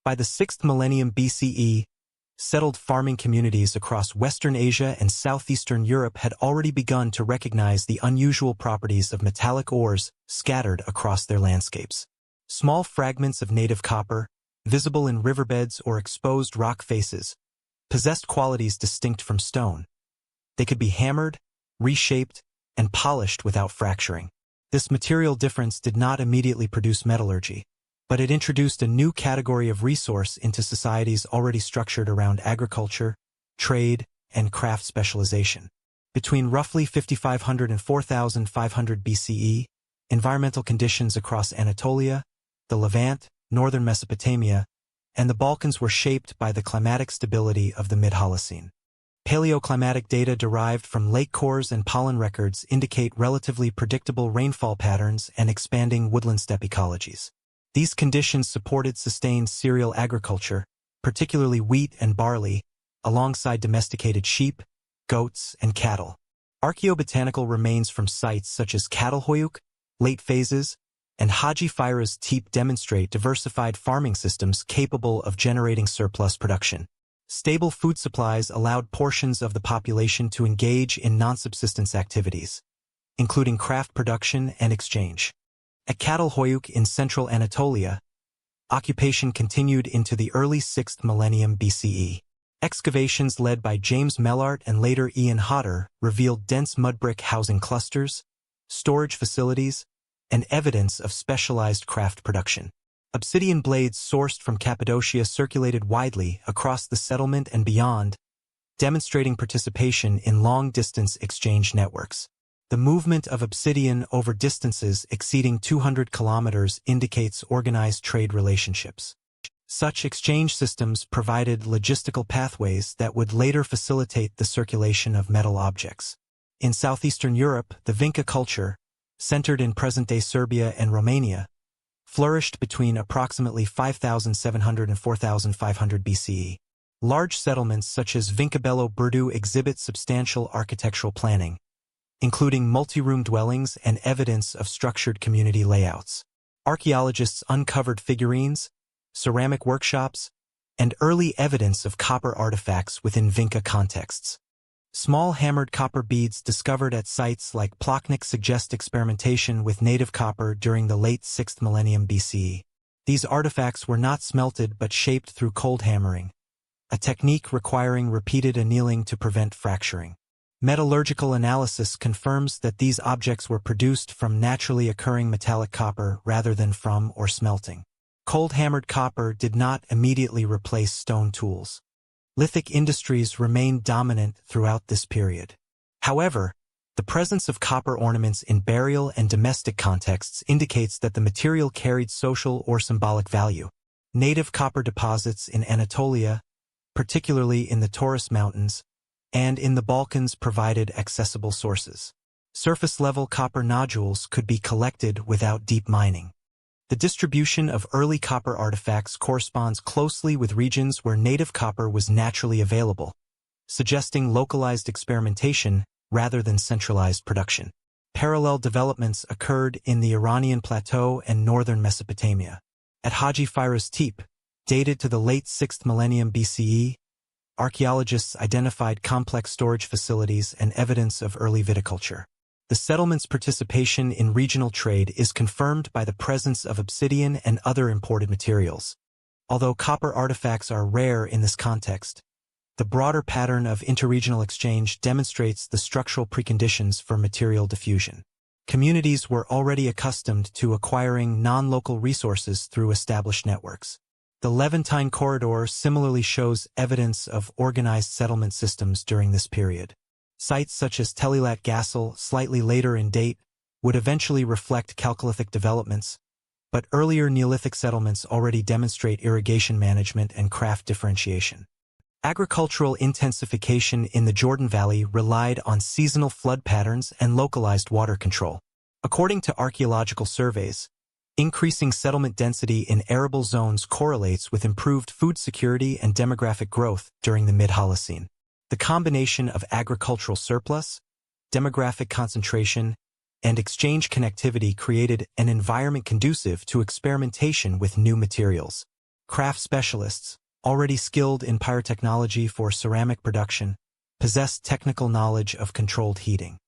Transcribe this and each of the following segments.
By the 6th millennium BCE, settled farming communities across Western Asia and Southeastern Europe had already begun to recognize the unusual properties of metallic ores scattered across their landscapes. Small fragments of native copper, visible in riverbeds or exposed rock faces, possessed qualities distinct from stone. They could be hammered, reshaped, and polished without fracturing. This material difference did not immediately produce metallurgy, but it introduced a new category of resource into societies already structured around agriculture, trade, and craft specialization. Between roughly 5500 and 4500 BCE, environmental conditions across Anatolia, the Levant, northern Mesopotamia, and the Balkans were shaped by the climatic stability of the mid-Holocene. Paleoclimatic data derived from lake cores and pollen records indicate relatively predictable rainfall patterns and expanding woodland steppe ecologies. These conditions supported sustained cereal agriculture, particularly wheat and barley, alongside domesticated sheep, goats, and cattle. Archaeobotanical remains from sites such as Chalcolithic, late phases, and Haji Fira's teep demonstrate diversified farming systems capable of generating surplus production. Stable food supplies allowed portions of the population to engage in non-subsistence activities, including craft production and exchange. At Chalcolithic in central Anatolia, occupation continued into the early 6th millennium BCE. Excavations led by James Mellart and later Ian Hodder revealed dense mudbrick housing clusters, storage facilities, and evidence of specialized craft production. Obsidian blades sourced from Cappadocia circulated widely across the settlement and beyond, demonstrating participation in long-distance exchange networks. The movement of obsidian over distances exceeding 200 kilometers indicates organized trade relationships. Such exchange systems provided logistical pathways that would later facilitate the circulation of metal objects. In southeastern Europe, the Vinca culture, centered in present-day Serbia and Romania, flourished between approximately 5700 and 4500 BCE. Large settlements such as Vincabello Berdu exhibit substantial architectural planning, including multi-room dwellings and evidence of structured community layouts. Archaeologists uncovered figurines, ceramic workshops, and early evidence of copper artifacts within Vinca contexts. Small hammered copper beads discovered at sites like Ploknik suggest experimentation with native copper during the late 6th millennium BCE. These artifacts were not smelted but shaped through cold hammering, a technique requiring repeated annealing to prevent fracturing. Metallurgical analysis confirms that these objects were produced from naturally occurring metallic copper rather than from or smelting. Cold-hammered copper did not immediately replace stone tools. Lithic industries remained dominant throughout this period. However, the presence of copper ornaments in burial and domestic contexts indicates that the material carried social or symbolic value. Native copper deposits in Anatolia, particularly in the Taurus Mountains, and in the Balkans provided accessible sources. Surface-level copper nodules could be collected without deep mining. The distribution of early copper artifacts corresponds closely with regions where native copper was naturally available, suggesting localized experimentation rather than centralized production. Parallel developments occurred in the Iranian Plateau and northern Mesopotamia. At Haji Fira's teep, dated to the late 6th millennium BCE, archaeologists identified complex storage facilities and evidence of early viticulture. The settlement's participation in regional trade is confirmed by the presence of obsidian and other imported materials. Although copper artifacts are rare in this context, the broader pattern of interregional exchange demonstrates the structural preconditions for material diffusion. Communities were already accustomed to acquiring non-local resources through established networks. The Levantine corridor similarly shows evidence of organized settlement systems during this period. Sites such as Telilat Gassel, slightly later in date, would eventually reflect Chalcolithic developments, but earlier Neolithic settlements already demonstrate irrigation management and craft differentiation. Agricultural intensification in the Jordan Valley relied on seasonal flood patterns and localized water control. According to archaeological surveys, increasing settlement density in arable zones correlates with improved food security and demographic growth during the mid-Holocene. The combination of agricultural surplus, demographic concentration, and exchange connectivity created an environment conducive to experimentation with new materials. Craft specialists, already skilled in pyrotechnology for ceramic production, possessed technical knowledge of controlled heating.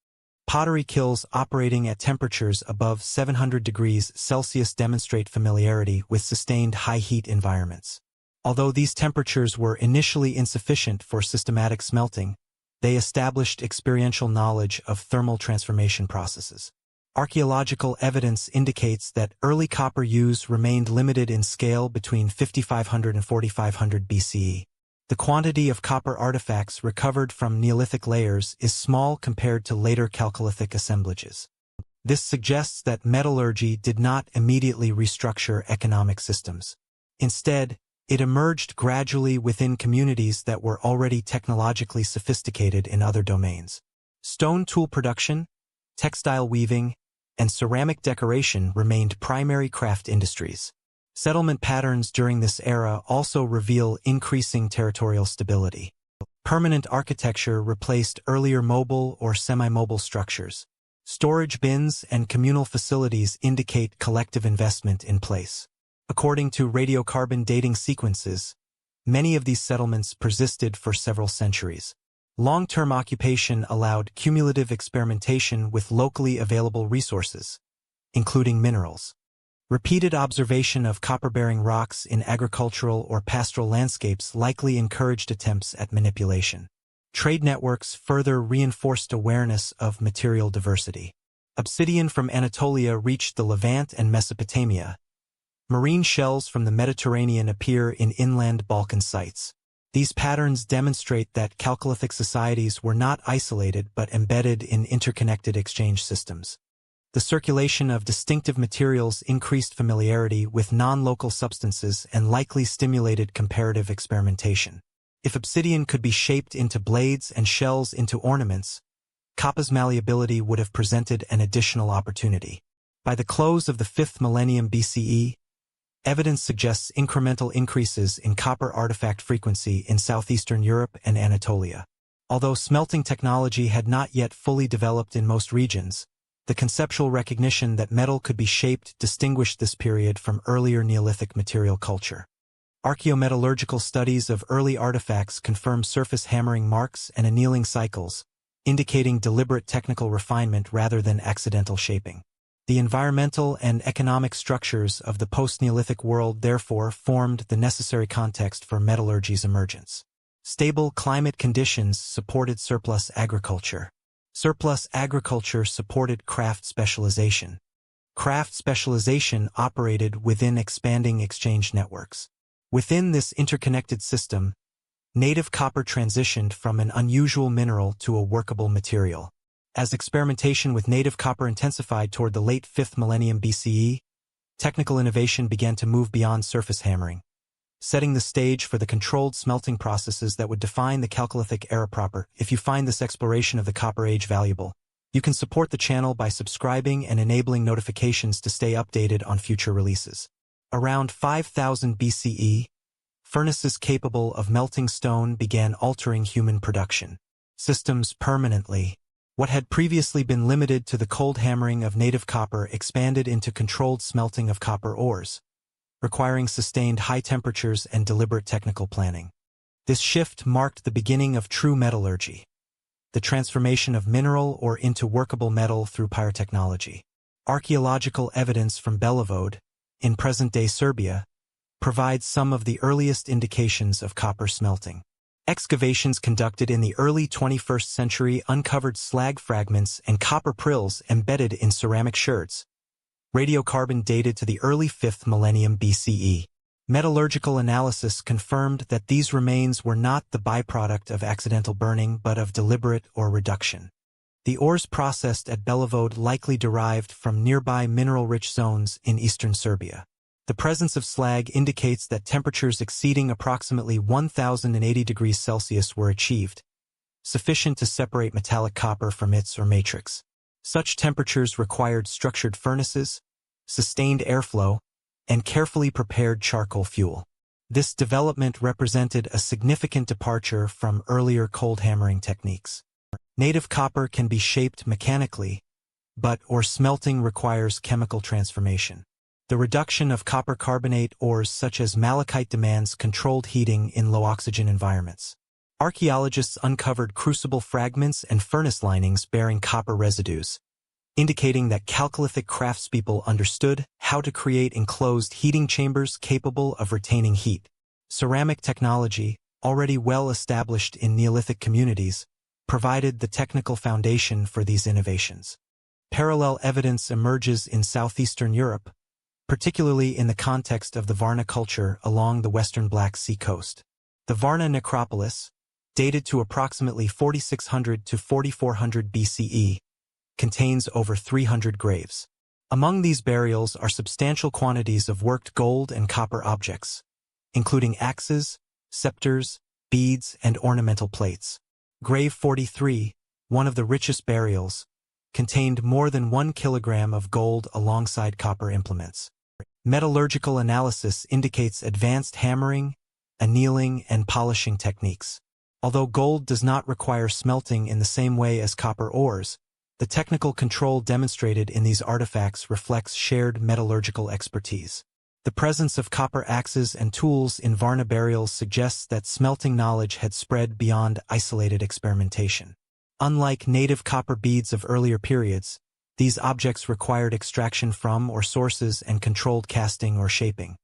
Pottery kilns operating at temperatures above 700 degrees Celsius demonstrate familiarity with sustained high-heat environments. Although these temperatures were initially insufficient for systematic smelting, they established experiential knowledge of thermal transformation processes. Archaeological evidence indicates that early copper use remained limited in scale between 5500 and 4500 BCE. The quantity of copper artifacts recovered from Neolithic layers is small compared to later Chalcolithic assemblages. This suggests that metallurgy did not immediately restructure economic systems. Instead, it emerged gradually within communities that were already technologically sophisticated in other domains. Stone tool production, textile weaving, and ceramic decoration remained primary craft industries. Settlement patterns during this era also reveal increasing territorial stability. Permanent architecture replaced earlier mobile or semi-mobile structures. Storage bins and communal facilities indicate collective investment in place. According to radiocarbon dating sequences, many of these settlements persisted for several centuries. Long-term occupation allowed cumulative experimentation with locally available resources, including minerals. Repeated observation of copper-bearing rocks in agricultural or pastoral landscapes likely encouraged attempts at manipulation. Trade networks further reinforced awareness of material diversity. Obsidian from Anatolia reached the Levant and Mesopotamia. Marine shells from the Mediterranean appear in inland Balkan sites. These patterns demonstrate that Chalcolithic societies were not isolated but embedded in interconnected exchange systems. The circulation of distinctive materials increased familiarity with non-local substances and likely stimulated comparative experimentation. If obsidian could be shaped into blades and shells into ornaments, copper's malleability would have presented an additional opportunity. By the close of the 5th millennium BCE, evidence suggests incremental increases in copper artifact frequency in southeastern Europe and Anatolia. Although smelting technology had not yet fully developed in most regions, the conceptual recognition that metal could be shaped distinguished this period from earlier Neolithic material culture. Archaeometallurgical studies of early artifacts confirm surface hammering marks and annealing cycles, indicating deliberate technical refinement rather than accidental shaping. The environmental and economic structures of the post-Neolithic world therefore formed the necessary context for metallurgy's emergence. Stable climate conditions supported surplus agriculture. Surplus agriculture supported craft specialization. Craft specialization operated within expanding exchange networks. Within this interconnected system, native copper transitioned from an unusual mineral to a workable material. As experimentation with native copper intensified toward the late 5th millennium BCE, technical innovation began to move beyond surface hammering, setting the stage for the controlled smelting processes that would define the Chalcolithic era proper. If you find this exploration of the Copper Age valuable, you can support the channel by subscribing and enabling notifications to stay updated on future releases. Around 5000 BCE, furnaces capable of melting stone began altering human production systems permanently. What had previously been limited to the cold hammering of native copper expanded into controlled smelting of copper ores, requiring sustained high temperatures and deliberate technical planning. This shift marked the beginning of true metallurgy, the transformation of mineral ore into workable metal through pyrotechnology. Archaeological evidence from Levant, in present-day Serbia, provides some of the earliest indications of copper smelting. Excavations conducted in the early 21st century uncovered slag fragments and copper prills embedded in ceramic sherds, radiocarbon dated to the early 5th millennium BCE. Metallurgical analysis confirmed that these remains were not the byproduct of accidental burning but of deliberate ore reduction. The ores processed at Levant likely derived from nearby mineral-rich zones in eastern Serbia. The presence of slag indicates that temperatures exceeding approximately 1080 degrees Celsius were achieved, sufficient to separate metallic copper from its or matrix. Such temperatures required structured furnaces, sustained airflow, and carefully prepared charcoal fuel. This development represented a significant departure from earlier cold hammering techniques. Native copper can be shaped mechanically, but ore smelting requires chemical transformation. The reduction of copper carbonate ores such as malachite demands controlled heating in low-oxygen environments. Archaeologists uncovered crucible fragments and furnace linings bearing copper residues, indicating that Chalcolithic craftspeople understood how to create enclosed heating chambers capable of retaining heat. Ceramic technology, already well established in Neolithic communities, provided the technical foundation for these innovations. Parallel evidence emerges in southeastern Europe, particularly in the context of the Varna culture along the western Black Sea coast. The Varna necropolis, dated to approximately 4600 to 4400 BCE, contains over 300 graves. Among these burials are substantial quantities of worked gold and copper objects, including axes, scepters, beads, and ornamental plates. Grave 43, one of the richest burials, contained more than 1 kilogram of gold alongside copper implements. Metallurgical analysis indicates advanced hammering, annealing, and polishing techniques. Although gold does not require smelting in the same way as copper ores, the technical control demonstrated in these artifacts reflects shared metallurgical expertise. The presence of copper axes and tools in Varna burials suggests that smelting knowledge had spread beyond isolated experimentation. Unlike native copper beads of earlier periods, these objects required extraction from or sources and controlled casting or shaping.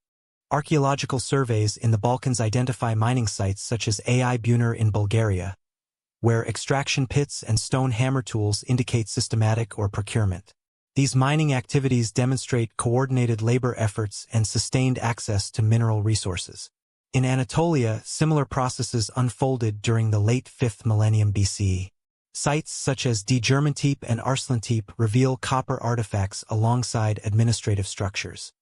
Archaeological surveys in the Balkans identify mining sites such as Ai Bunar in Bulgaria, where extraction pits and stone hammer tools indicate systematic or procurement. These mining activities demonstrate coordinated labor efforts and sustained access to mineral resources. In Anatolia, similar processes unfolded during the late 5th millennium BCE. Sites such as Dgermantip and Arslantip reveal copper artifacts alongside administrative structures.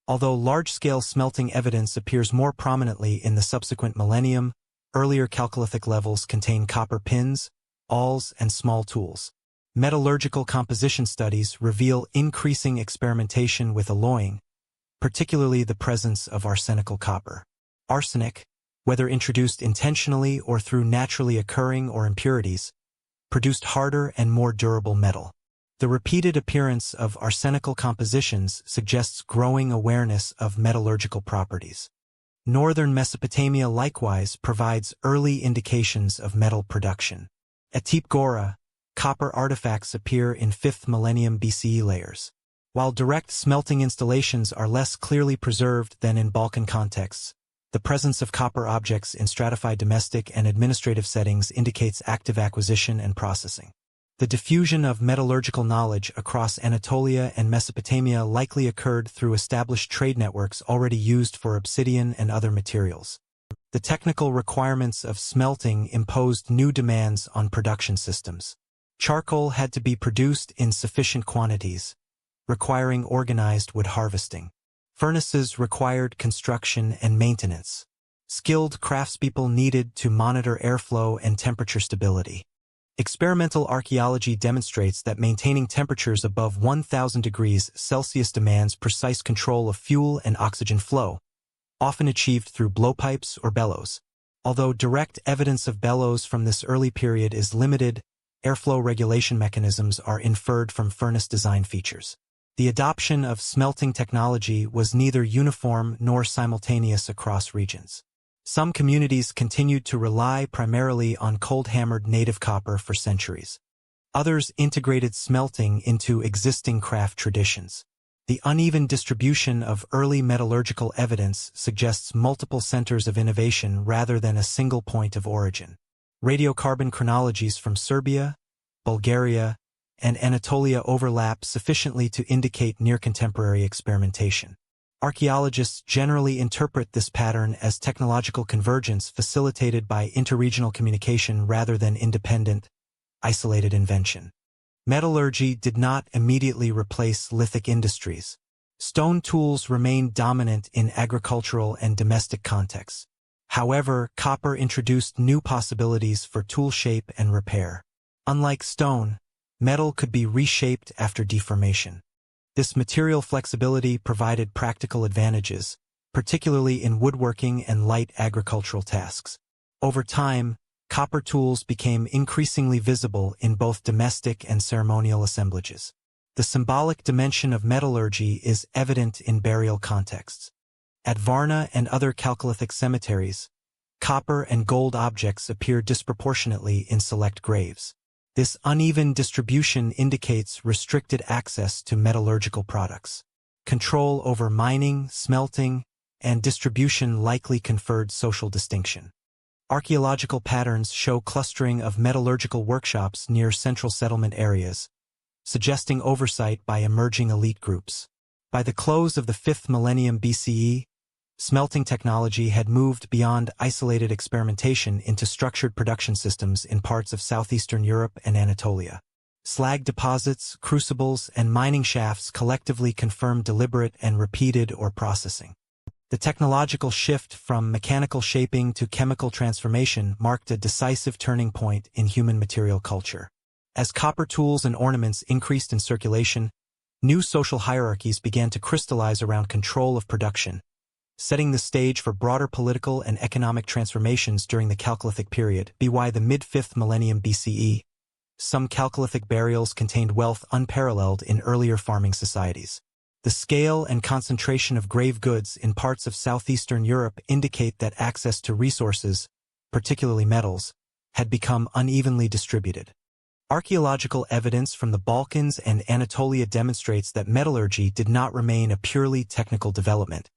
Although large-scale smelting evidence appears more prominently in the subsequent millennium, earlier Chalcolithic levels contain copper pins, awls, and small tools. Metallurgical composition studies reveal increasing experimentation with alloying, particularly the presence of arsenical copper. Arsenic, whether introduced intentionally or through naturally occurring or impurities, produced harder and more durable metal. The repeated appearance of arsenical compositions suggests growing awareness of metallurgical properties. Northern Mesopotamia likewise provides early indications of metal production. At Tepe Gora, copper artifacts appear in 5th millennium BCE layers. While direct smelting installations are less clearly preserved than in Balkan contexts, the presence of copper objects in stratified domestic and administrative settings indicates active acquisition and processing. The diffusion of metallurgical knowledge across Anatolia and Mesopotamia likely occurred through established trade networks already used for obsidian and other materials. The technical requirements of smelting imposed new demands on production systems. Charcoal had to be produced in sufficient quantities, requiring organized wood harvesting. Furnaces required construction and maintenance. Skilled craftspeople needed to monitor airflow and temperature stability. Experimental archaeology demonstrates that maintaining temperatures above 1000 degrees Celsius demands precise control of fuel and oxygen flow, often achieved through blowpipes or bellows. Although direct evidence of bellows from this early period is limited, airflow regulation mechanisms are inferred from furnace design features. The adoption of smelting technology was neither uniform nor simultaneous across regions. Some communities continued to rely primarily on cold-hammered native copper for centuries. Others integrated smelting into existing craft traditions. The uneven distribution of early metallurgical evidence suggests multiple centers of innovation rather than a single point of origin. Radiocarbon chronologies from Serbia, Bulgaria, and Anatolia overlap sufficiently to indicate near-contemporary experimentation. Archaeologists generally interpret this pattern as technological convergence facilitated by interregional communication rather than independent, isolated invention. Metallurgy did not immediately replace lithic industries. Stone tools remained dominant in agricultural and domestic contexts. However, copper introduced new possibilities for tool shape and repair. Unlike stone, metal could be reshaped after deformation. This material flexibility provided practical advantages, particularly in woodworking and light agricultural tasks. Over time, copper tools became increasingly visible in both domestic and ceremonial assemblages. The symbolic dimension of metallurgy is evident in burial contexts. At Varna and other Chalcolithic cemeteries, copper and gold objects appear disproportionately in select graves. This uneven distribution indicates restricted access to metallurgical products. Control over mining, smelting, and distribution likely conferred social distinction. Archaeological patterns show clustering of metallurgical workshops near central settlement areas, suggesting oversight by emerging elite groups. By the close of the 5th millennium BCE, smelting technology had moved beyond isolated experimentation into structured production systems in parts of southeastern Europe and Anatolia. Slag deposits, crucibles, and mining shafts collectively confirm deliberate and repeated ore processing. The technological shift from mechanical shaping to chemical transformation marked a decisive turning point in human material culture. As copper tools and ornaments increased in circulation, new social hierarchies began to crystallize around control of production, setting the stage for broader political and economic transformations during the Chalcolithic period. By the mid-5th millennium BCE, some Chalcolithic burials contained wealth unparalleled in earlier farming societies. The scale and concentration of grave goods in parts of southeastern Europe indicate that access to resources, particularly metals, had become unevenly distributed. Archaeological evidence from the Balkans and Anatolia demonstrates that metallurgy did not remain a purely technical development.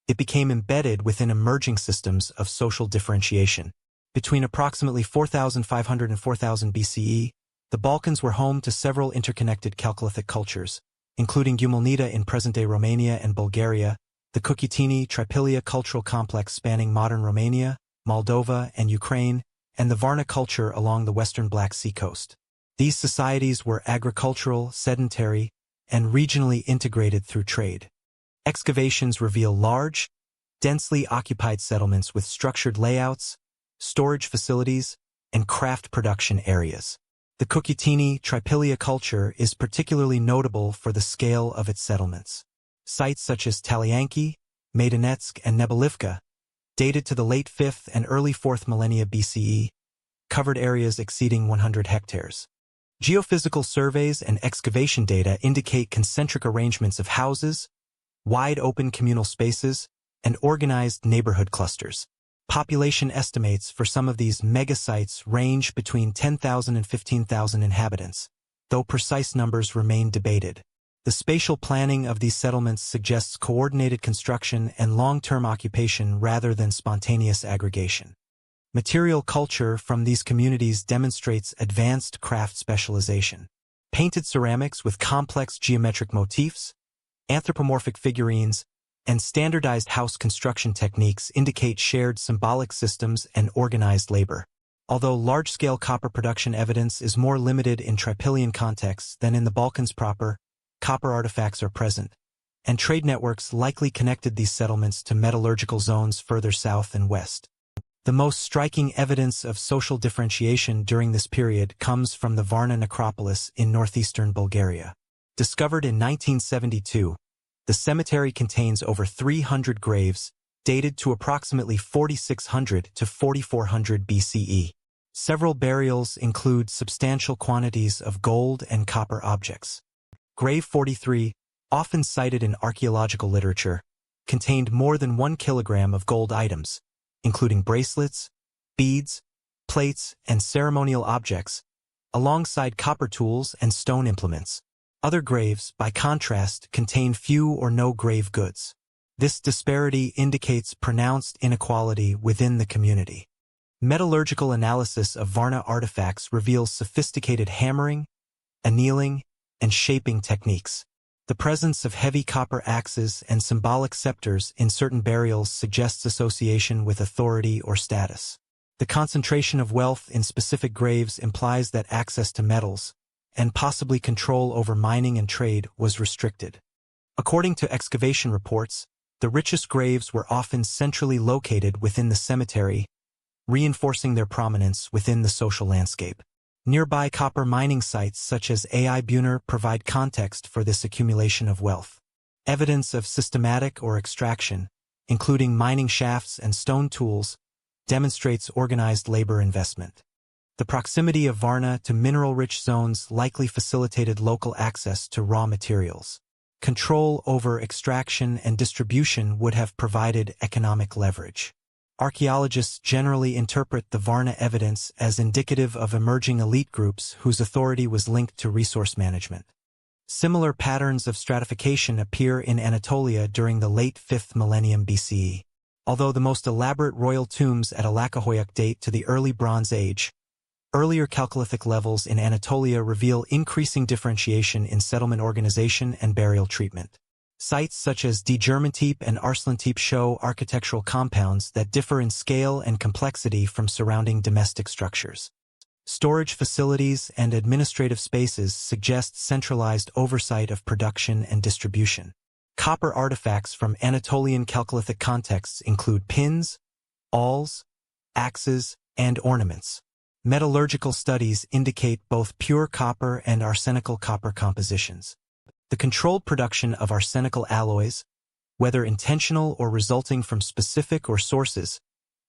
It became embedded within emerging systems of social differentiation. Between approximately 4500 and 4000 BCE, the Balkans were home to several interconnected Chalcolithic cultures, including Gumelnita in present-day Romania and Bulgaria, the Cucutini-Tripilia cultural complex spanning modern Romania, Moldova, and Ukraine, and the Varna culture along the western Black Sea coast. These societies were agricultural, sedentary, and regionally integrated through trade. Excavations reveal large, densely occupied settlements with structured layouts, storage facilities, and craft production areas. The Cucutini-Tripilia culture is particularly notable for the scale of its settlements. Sites such as Talianki, Maidanetsk, and Nebelivka, dated to the late 5th and early 4th millennia BCE, covered areas exceeding 100 hectares. Geophysical surveys and excavation data indicate concentric arrangements of houses, wide open communal spaces, and organized neighborhood clusters. Population estimates for some of these mega-sites range between 10,000 and 15,000 inhabitants, though precise numbers remain debated. The spatial planning of these settlements suggests coordinated construction and long-term occupation rather than spontaneous aggregation. Material culture from these communities demonstrates advanced craft specialization. Painted ceramics with complex geometric motifs, anthropomorphic figurines, and standardized house construction techniques indicate shared symbolic systems and organized labor. Although large-scale copper production evidence is more limited in Tripilian contexts than in the Balkans proper, copper artifacts are present, and trade networks likely connected these settlements to metallurgical zones further south and west. The most striking evidence of social differentiation during this period comes from the Varna necropolis in northeastern Bulgaria. Discovered in 1972, the cemetery contains over 300 graves, dated to approximately 4600 to 4400 BCE. Several burials include substantial quantities of gold and copper objects. Grave 43, often cited in archaeological literature, contained more than 1 kilogram of gold items, including bracelets, beads, plates, and ceremonial objects, alongside copper tools and stone implements. Other graves, by contrast, contain few or no grave goods. This disparity indicates pronounced inequality within the community. Metallurgical analysis of Varna artifacts reveals sophisticated hammering, annealing, and shaping techniques. The presence of heavy copper axes and symbolic scepters in certain burials suggests association with authority or status. The concentration of wealth in specific graves implies that access to metals, and possibly control over mining and trade, was restricted. According to excavation reports, the richest graves were often centrally located within the cemetery, reinforcing their prominence within the social landscape. Nearby copper mining sites such as Ai Buner provide context for this accumulation of wealth. Evidence of systematic or extraction, including mining shafts and stone tools, demonstrates organized labor investment. The proximity of Varna to mineral-rich zones likely facilitated local access to raw materials. Control over extraction and distribution would have provided economic leverage. Archaeologists generally interpret the Varna evidence as indicative of emerging elite groups whose authority was linked to resource management. Similar patterns of stratification appear in Anatolia during the late 5th millennium BCE. Although the most elaborate royal tombs at Alacahoyuk date to the early Bronze Age, earlier Chalcolithic levels in Anatolia reveal increasing differentiation in settlement organization and burial treatment. Sites such as Dgermantip and Arslantip show architectural compounds that differ in scale and complexity from surrounding domestic structures. Storage facilities and administrative spaces suggest centralized oversight of production and distribution. Copper artifacts from Anatolian Chalcolithic contexts include pins, awls, axes, and ornaments. Metallurgical studies indicate both pure copper and arsenical copper compositions. The controlled production of arsenical alloys, whether intentional or resulting from specific or sources,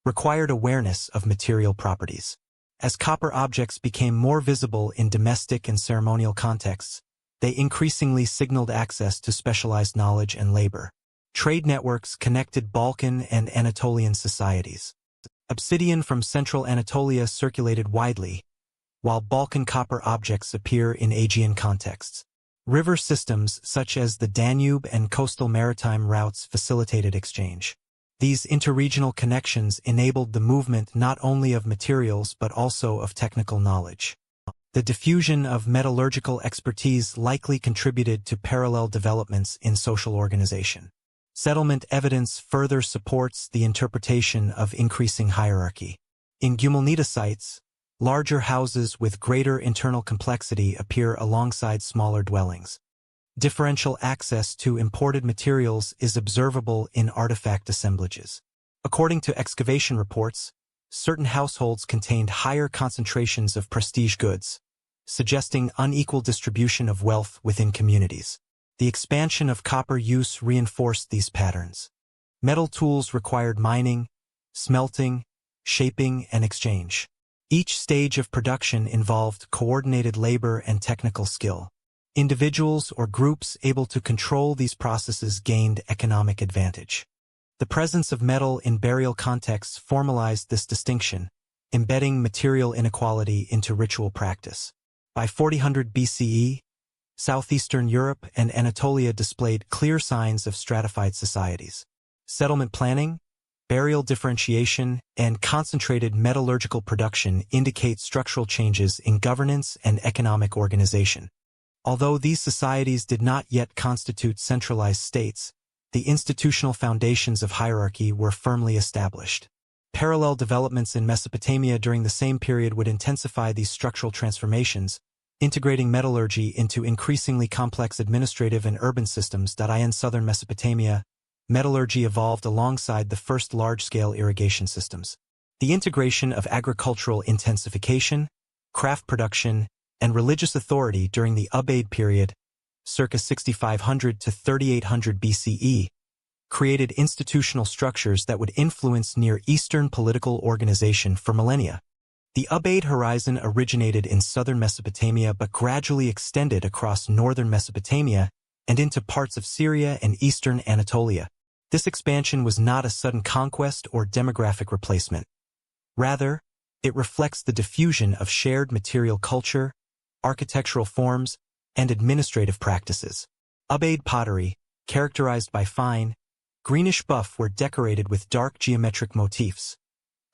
required awareness of material properties. As copper objects became more visible in domestic and ceremonial contexts, they increasingly signaled access to specialized knowledge and labor. Trade networks connected Balkan and Anatolian societies. Obsidian from central Anatolia circulated widely, while Balkan copper objects appear in Aegean contexts. River systems such as the Danube and coastal maritime routes facilitated exchange. These interregional connections enabled the movement not only of materials but also of technical knowledge. The diffusion of metallurgical expertise likely contributed to parallel developments in social organization. Settlement evidence further supports the interpretation of increasing hierarchy. In Gumalnita sites, larger houses with greater internal complexity appear alongside smaller dwellings. Differential access to imported materials is observable in artifact assemblages. According to excavation reports, certain households contained higher concentrations of prestige goods, suggesting unequal distribution of wealth within communities. The expansion of copper use reinforced these patterns. Metal tools required mining, smelting, shaping, and exchange. Each stage of production involved coordinated labor and technical skill. Individuals or groups able to control these processes gained economic advantage. The presence of metal in burial contexts formalized this distinction, embedding material inequality into ritual practice. By 400 BCE, southeastern Europe and Anatolia displayed clear signs of stratified societies. Settlement planning, burial differentiation, and concentrated metallurgical production indicate structural changes in governance and economic organization. Although these societies did not yet constitute centralized states, the institutional foundations of hierarchy were firmly established. Parallel developments in Mesopotamia during the same period would intensify these structural transformations, integrating metallurgy into increasingly complex administrative and urban systems. In southern Mesopotamia, metallurgy evolved alongside the first large-scale irrigation systems. The integration of agricultural intensification, craft production, and religious authority during the Ubaid period, circa 6500 to 3800 BCE, created institutional structures that would influence Near Eastern political organization for millennia. The Ubaid horizon originated in southern Mesopotamia but gradually extended across northern Mesopotamia and into parts of Syria and eastern Anatolia. This expansion was not a sudden conquest or demographic replacement. Rather, it reflects the diffusion of shared material culture, architectural forms, and administrative practices. Ubaid pottery, characterized by fine, greenish buff were decorated with dark geometric motifs,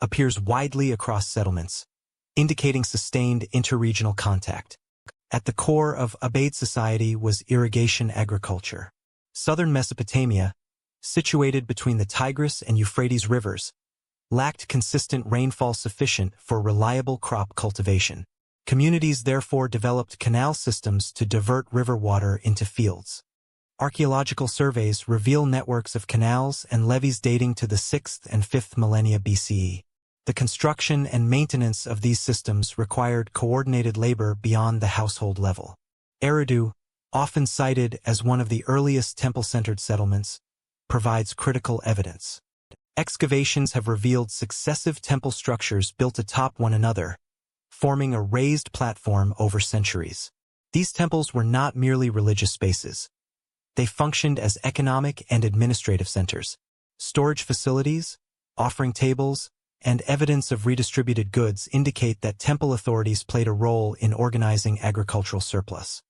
appears widely across settlements, indicating sustained interregional contact. At the core of Ubaid society was irrigation agriculture. Southern Mesopotamia, situated between the Tigris and Euphrates rivers, lacked consistent rainfall sufficient for reliable crop cultivation. Communities therefore developed canal systems to divert river water into fields. Archaeological surveys reveal networks of canals and levees dating to the 6th and 5th millennia BCE. The construction and maintenance of these systems required coordinated labor beyond the household level. Eridu, often cited as one of the earliest temple-centered settlements, provides critical evidence. Excavations have revealed successive temple structures built atop one another, forming a raised platform over centuries. These temples were not merely religious spaces. They functioned as economic and administrative centers, storage facilities, offering tables, and evidence of redistributed goods indicate that temple authorities played a role in organizing agricultural surplus.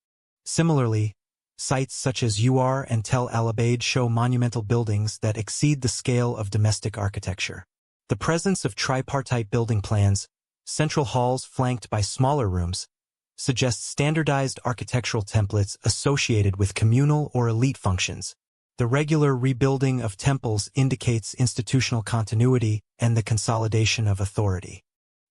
Similarly, sites such as Ur and Tel al-Abaid show monumental buildings that exceed the scale of domestic architecture. The presence of tripartite building plans, central halls flanked by smaller rooms, suggests standardized architectural templates associated with communal or elite functions. The regular rebuilding of temples indicates institutional continuity and the consolidation of authority.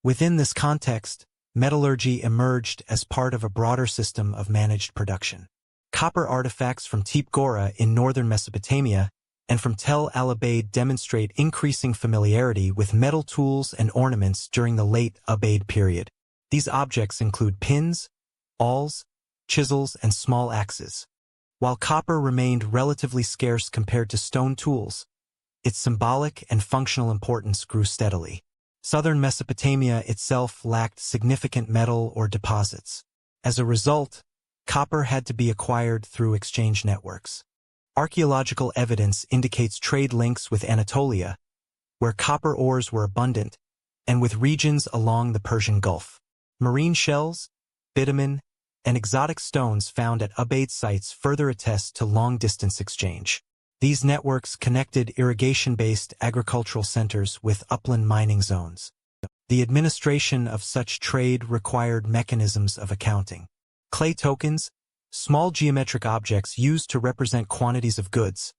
Within this context, metallurgy emerged as part of a broader system of managed production. Copper artifacts from Tepe Gora in northern Mesopotamia and from Tel al-Abaid demonstrate increasing familiarity with metal tools and ornaments during the late Abaid period. These objects include pins, awls, chisels, and small axes. While copper remained relatively scarce compared to stone tools, its symbolic and functional importance grew steadily. Southern Mesopotamia itself lacked significant metal or deposits. As a result, copper had to be acquired through exchange networks. Archaeological evidence indicates trade links with Anatolia, where copper ores were abundant, and with regions along the Persian Gulf. Marine shells, bitumen, and exotic stones found at Abaid sites further attest to long-distance exchange. These networks connected irrigation-based agricultural centers with upland mining zones. The administration of such trade required mechanisms of accounting. Clay tokens, small geometric objects used to represent quantities of goods,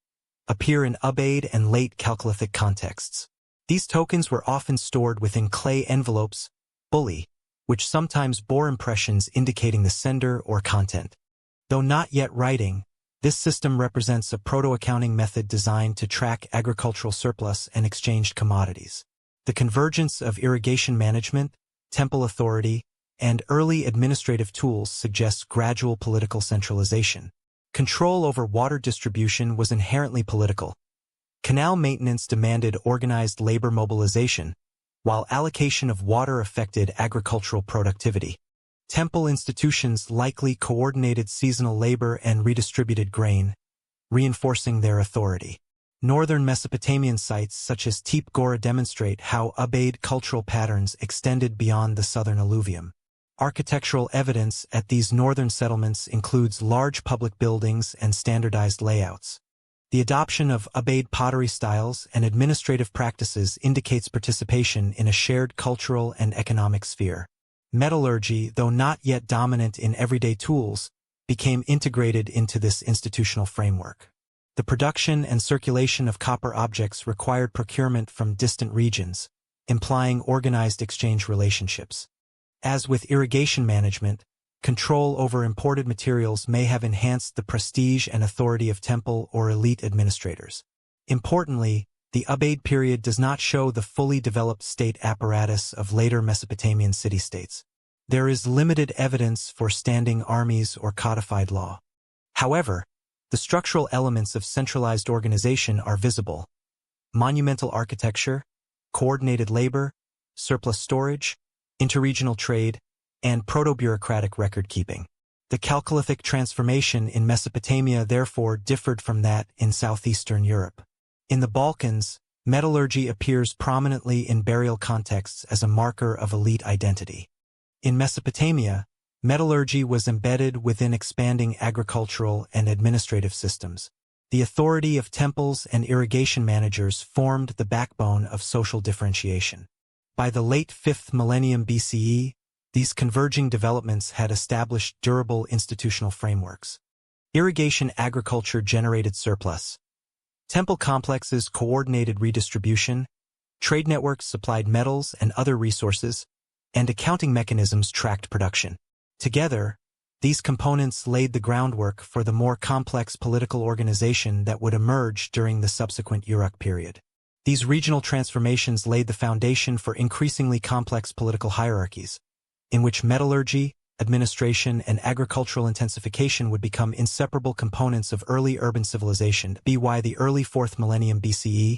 appear in Abaid and late Chalcolithic contexts. These tokens were often stored within clay envelopes, bulli, which sometimes bore impressions indicating the sender or content. Though not yet writing, this system represents a proto-accounting method designed to track agricultural surplus and exchanged commodities. The convergence of irrigation management, temple authority, and early administrative tools suggests gradual political centralization. Control over water distribution was inherently political. Canal maintenance demanded organized labor mobilization, while allocation of water affected agricultural productivity. Temple institutions likely coordinated seasonal labor and redistributed grain, reinforcing their authority. Northern Mesopotamian sites such as Tepe Gora demonstrate how Abaid cultural patterns extended beyond the southern alluvium. Architectural evidence at these northern settlements includes large public buildings and standardized layouts. The adoption of Abaid pottery styles and administrative practices indicates participation in a shared cultural and economic sphere. Metallurgy, though not yet dominant in everyday tools, became integrated into this institutional framework. The production and circulation of copper objects required procurement from distant regions, implying organized exchange relationships. As with irrigation management, control over imported materials may have enhanced the prestige and authority of temple or elite administrators. Importantly, the Abaid period does not show the fully developed state apparatus of later Mesopotamian city-states. There is limited evidence for standing armies or codified law. However, the structural elements of centralized organization are visible: monumental architecture, coordinated labor, surplus storage, interregional trade, and proto-bureaucratic record-keeping. The Chalcolithic transformation in Mesopotamia therefore differed from that in southeastern Europe. In the Balkans, metallurgy appears prominently in burial contexts as a marker of elite identity. In Mesopotamia, metallurgy was embedded within expanding agricultural and administrative systems. The authority of temples and irrigation managers formed the backbone of social differentiation. By the late 5th millennium BCE, these converging developments had established durable institutional frameworks. Irrigation agriculture generated surplus. Temple complexes coordinated redistribution, trade networks supplied metals and other resources, and accounting mechanisms tracked production. Together, these components laid the groundwork for the more complex political organization that would emerge during the subsequent Uruk period. These regional transformations laid the foundation for increasingly complex political hierarchies, in which metallurgy, administration, and agricultural intensification would become inseparable components of early urban civilization. By the early 4th millennium BCE,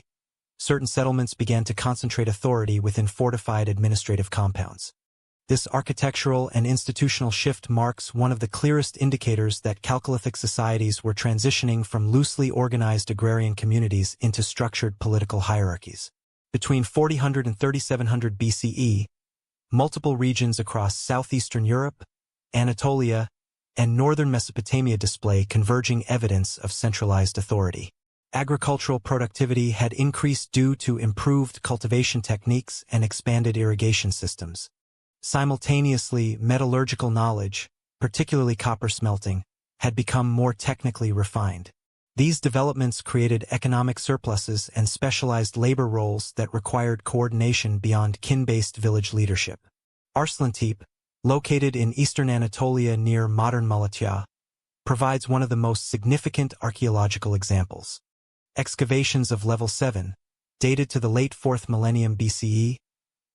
certain settlements began to concentrate authority within fortified administrative compounds. This architectural and institutional shift marks one of the clearest indicators that Chalcolithic societies were transitioning from loosely organized agrarian communities into structured political hierarchies. Between 4000 and 3700 BCE, multiple regions across southeastern Europe, Anatolia, and northern Mesopotamia display converging evidence of centralized authority. Agricultural productivity had increased due to improved cultivation techniques and expanded irrigation systems. Simultaneously, metallurgical knowledge, particularly copper smelting, had become more technically refined. These developments created economic surpluses and specialized labor roles that required coordination beyond kin-based village leadership. Arslantip, located in eastern Anatolia near modern Malatya, provides one of the most significant archaeological examples. Excavations of level 7, dated to the late 4th millennium BCE,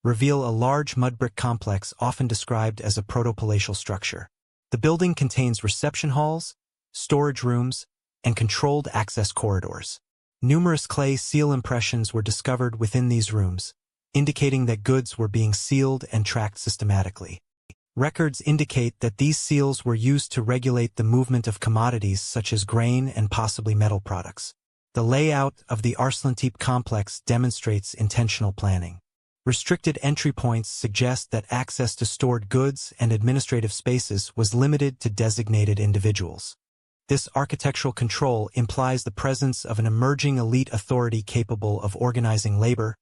reveal a large mud brick complex often described as a proto-palatial structure. The building contains reception halls, storage rooms, and controlled access corridors. Numerous clay seal impressions were discovered within these rooms, indicating that goods were being sealed and tracked systematically. Records indicate that these seals were used to regulate the movement of commodities such as grain and possibly metal products. The layout of the Arslantip complex demonstrates intentional planning. Restricted entry points suggest that access to stored goods and administrative spaces was limited to designated individuals. This architectural control implies the presence of an emerging elite authority capable of organizing labor,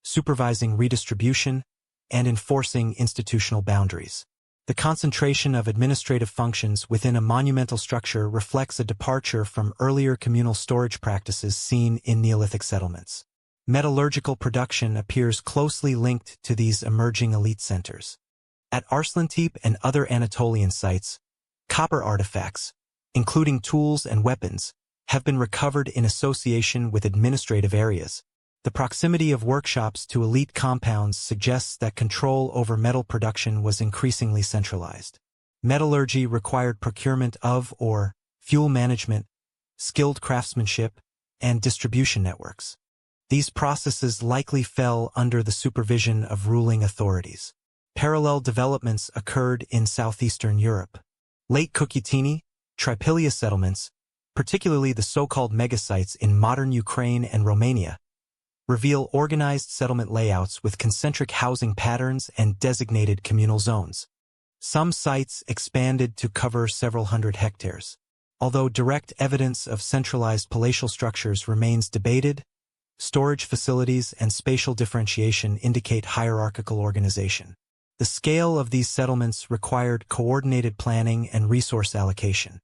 supervising redistribution, and enforcing institutional boundaries. The concentration of administrative functions within a monumental structure reflects a departure from earlier communal storage practices seen in Neolithic settlements. Metallurgical production appears closely linked to these emerging elite centers. At Arslantip and other Anatolian sites, copper artifacts, including tools and weapons, have been recovered in association with administrative areas. The proximity of workshops to elite compounds suggests that control over metal production was increasingly centralized. Metallurgy required procurement of ore, fuel management, skilled craftsmanship, and distribution networks. These processes likely fell under the supervision of ruling authorities. Parallel developments occurred in southeastern Europe. Late Cucutini, Tripilia settlements, particularly the so-called megasites in modern Ukraine and Romania, reveal organized settlement layouts with concentric housing patterns and designated communal zones. Some sites expanded to cover several hundred hectares. Although direct evidence of centralized palatial structures remains debated, storage facilities and spatial differentiation indicate hierarchical organization. The scale of these settlements required coordinated planning and resource allocation.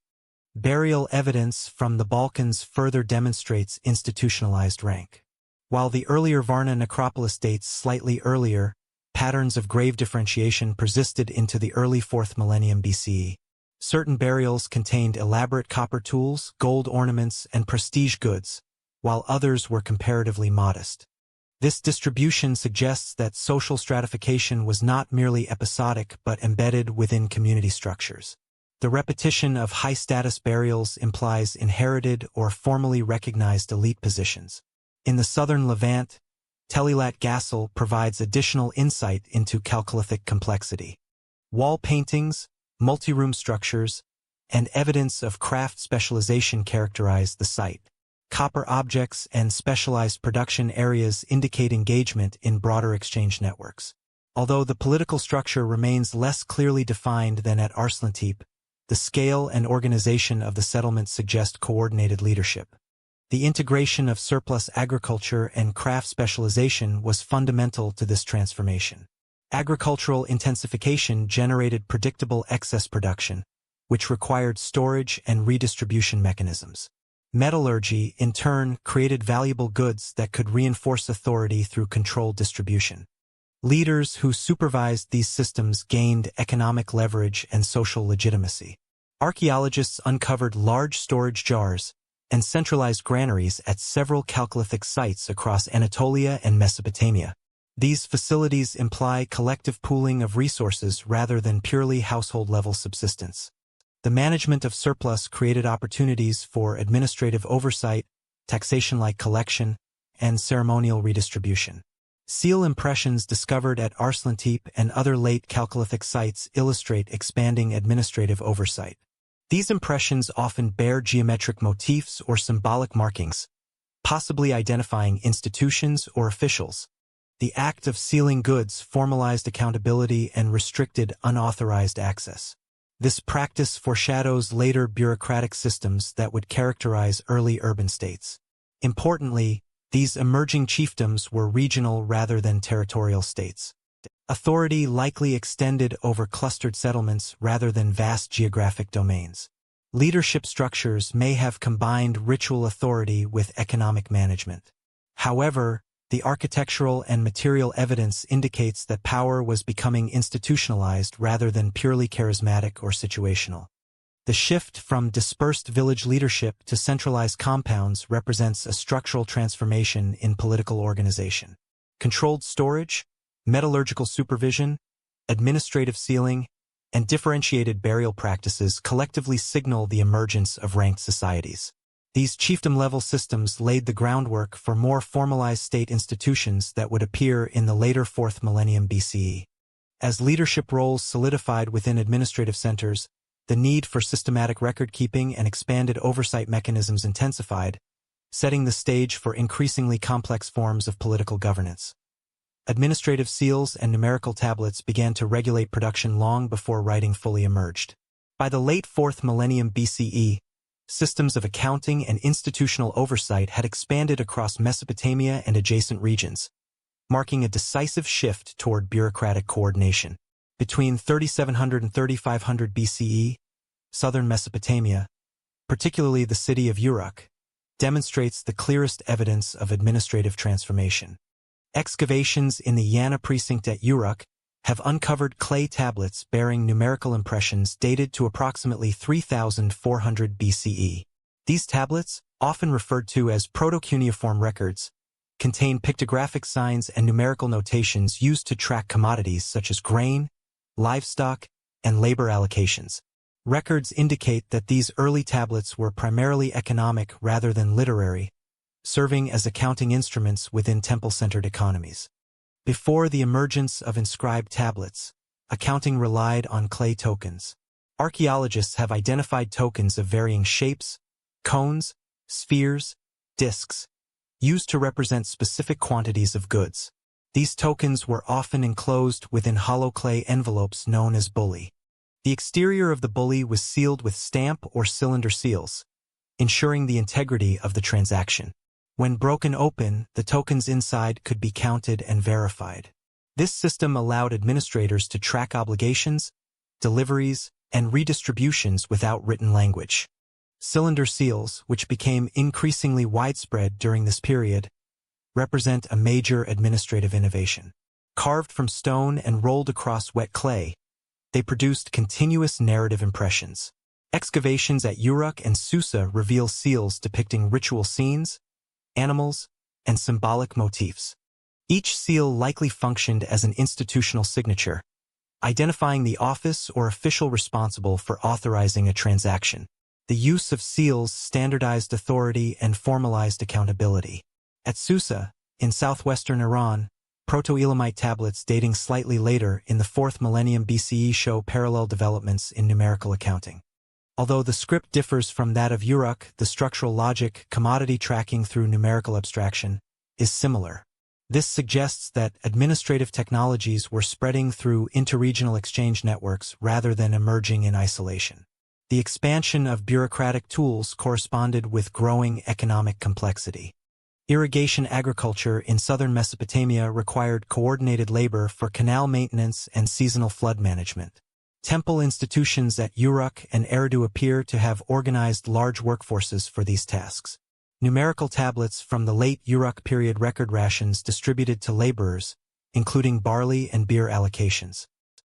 Burial evidence from the Balkans further demonstrates institutionalized rank. While the earlier Varna necropolis dates slightly earlier, patterns of grave differentiation persisted into the early 4th millennium BCE. Certain burials contained elaborate copper tools, gold ornaments, and prestige goods, while others were comparatively modest. This distribution suggests that social stratification was not merely episodic but embedded within community structures. The repetition of high-status burials implies inherited or formally recognized elite positions. In the southern Levant, Telilat Gassel provides additional insight into Chalcolithic complexity. Wall paintings, multi-room structures, and evidence of craft specialization characterize the site. Copper objects and specialized production areas indicate engagement in broader exchange networks. Although the political structure remains less clearly defined than at Arslantip, the scale and organization of the settlement suggest coordinated leadership. The integration of surplus agriculture and craft specialization was fundamental to this transformation. Agricultural intensification generated predictable excess production, which required storage and redistribution mechanisms. Metallurgy, in turn, created valuable goods that could reinforce authority through controlled distribution. Leaders who supervised these systems gained economic leverage and social legitimacy. Archaeologists uncovered large storage jars and centralized granaries at several Chalcolithic sites across Anatolia and Mesopotamia. These facilities imply collective pooling of resources rather than purely household-level subsistence. The management of surplus created opportunities for administrative oversight, taxation-like collection, and ceremonial redistribution. Seal impressions discovered at Chalcolithic and other late Chalcolithic sites illustrate expanding administrative oversight. These impressions often bear geometric motifs or symbolic markings, possibly identifying institutions or officials. The act of sealing goods formalized accountability and restricted unauthorized access. This practice foreshadows later bureaucratic systems that would characterize early urban states. Importantly, these emerging chiefdoms were regional rather than territorial states. Authority likely extended over clustered settlements rather than vast geographic domains. Leadership structures may have combined ritual authority with economic management. However, the architectural and material evidence indicates that power was becoming institutionalized rather than purely charismatic or situational. The shift from dispersed village leadership to centralized compounds represents a structural transformation in political organization. Controlled storage, metallurgical supervision, administrative sealing, and differentiated burial practices collectively signal the emergence of ranked societies. These chiefdom-level systems laid the groundwork for more formalized state institutions that would appear in the later 4th millennium BCE. As leadership roles solidified within administrative centers, the need for systematic record-keeping and expanded oversight mechanisms intensified, setting the stage for increasingly complex forms of political governance. Administrative seals and numerical tablets began to regulate production long before writing fully emerged. By the late 4th millennium BCE, systems of accounting and institutional oversight had expanded across Mesopotamia and adjacent regions, marking a decisive shift toward bureaucratic coordination. Between 3700 and 3500 BCE, southern Mesopotamia, particularly the city of Uruk, demonstrates the clearest evidence of administrative transformation. Excavations in the Yana precinct at Uruk have uncovered clay tablets bearing numerical impressions dated to approximately 3400 BCE. These tablets, often referred to as proto-cuneiform records, contain pictographic signs and numerical notations used to track commodities such as grain, livestock, and labor allocations. Records indicate that these early tablets were primarily economic rather than literary, serving as accounting instruments within temple-centered economies. Before the emergence of inscribed tablets, accounting relied on clay tokens. Archaeologists have identified tokens of varying shapes, cones, spheres, discs, used to represent specific quantities of goods. These tokens were often enclosed within hollow clay envelopes known as bulli. The exterior of the bulli was sealed with stamp or cylinder seals, ensuring the integrity of the transaction. When broken open, the tokens inside could be counted and verified. This system allowed administrators to track obligations, deliveries, and redistributions without written language. Cylinder seals, which became increasingly widespread during this period, represent a major administrative innovation. Carved from stone and rolled across wet clay, they produced continuous narrative impressions. Excavations at Uruk and Susa reveal seals depicting ritual scenes, animals, and symbolic motifs. Each seal likely functioned as an institutional signature, identifying the office or official responsible for authorizing a transaction. The use of seals standardized authority and formalized accountability. At Susa, in southwestern Iran, proto-Elamite tablets dating slightly later in the 4th millennium BCE show parallel developments in numerical accounting. Although the script differs from that of Uruk, the structural logic, commodity tracking through numerical abstraction, is similar. This suggests that administrative technologies were spreading through interregional exchange networks rather than emerging in isolation. The expansion of bureaucratic tools corresponded with growing economic complexity. Irrigation agriculture in southern Mesopotamia required coordinated labor for canal maintenance and seasonal flood management. Temple institutions at Uruk and Eridu appear to have organized large workforces for these tasks. Numerical tablets from the late Uruk period record rations distributed to laborers, including barley and beer allocations.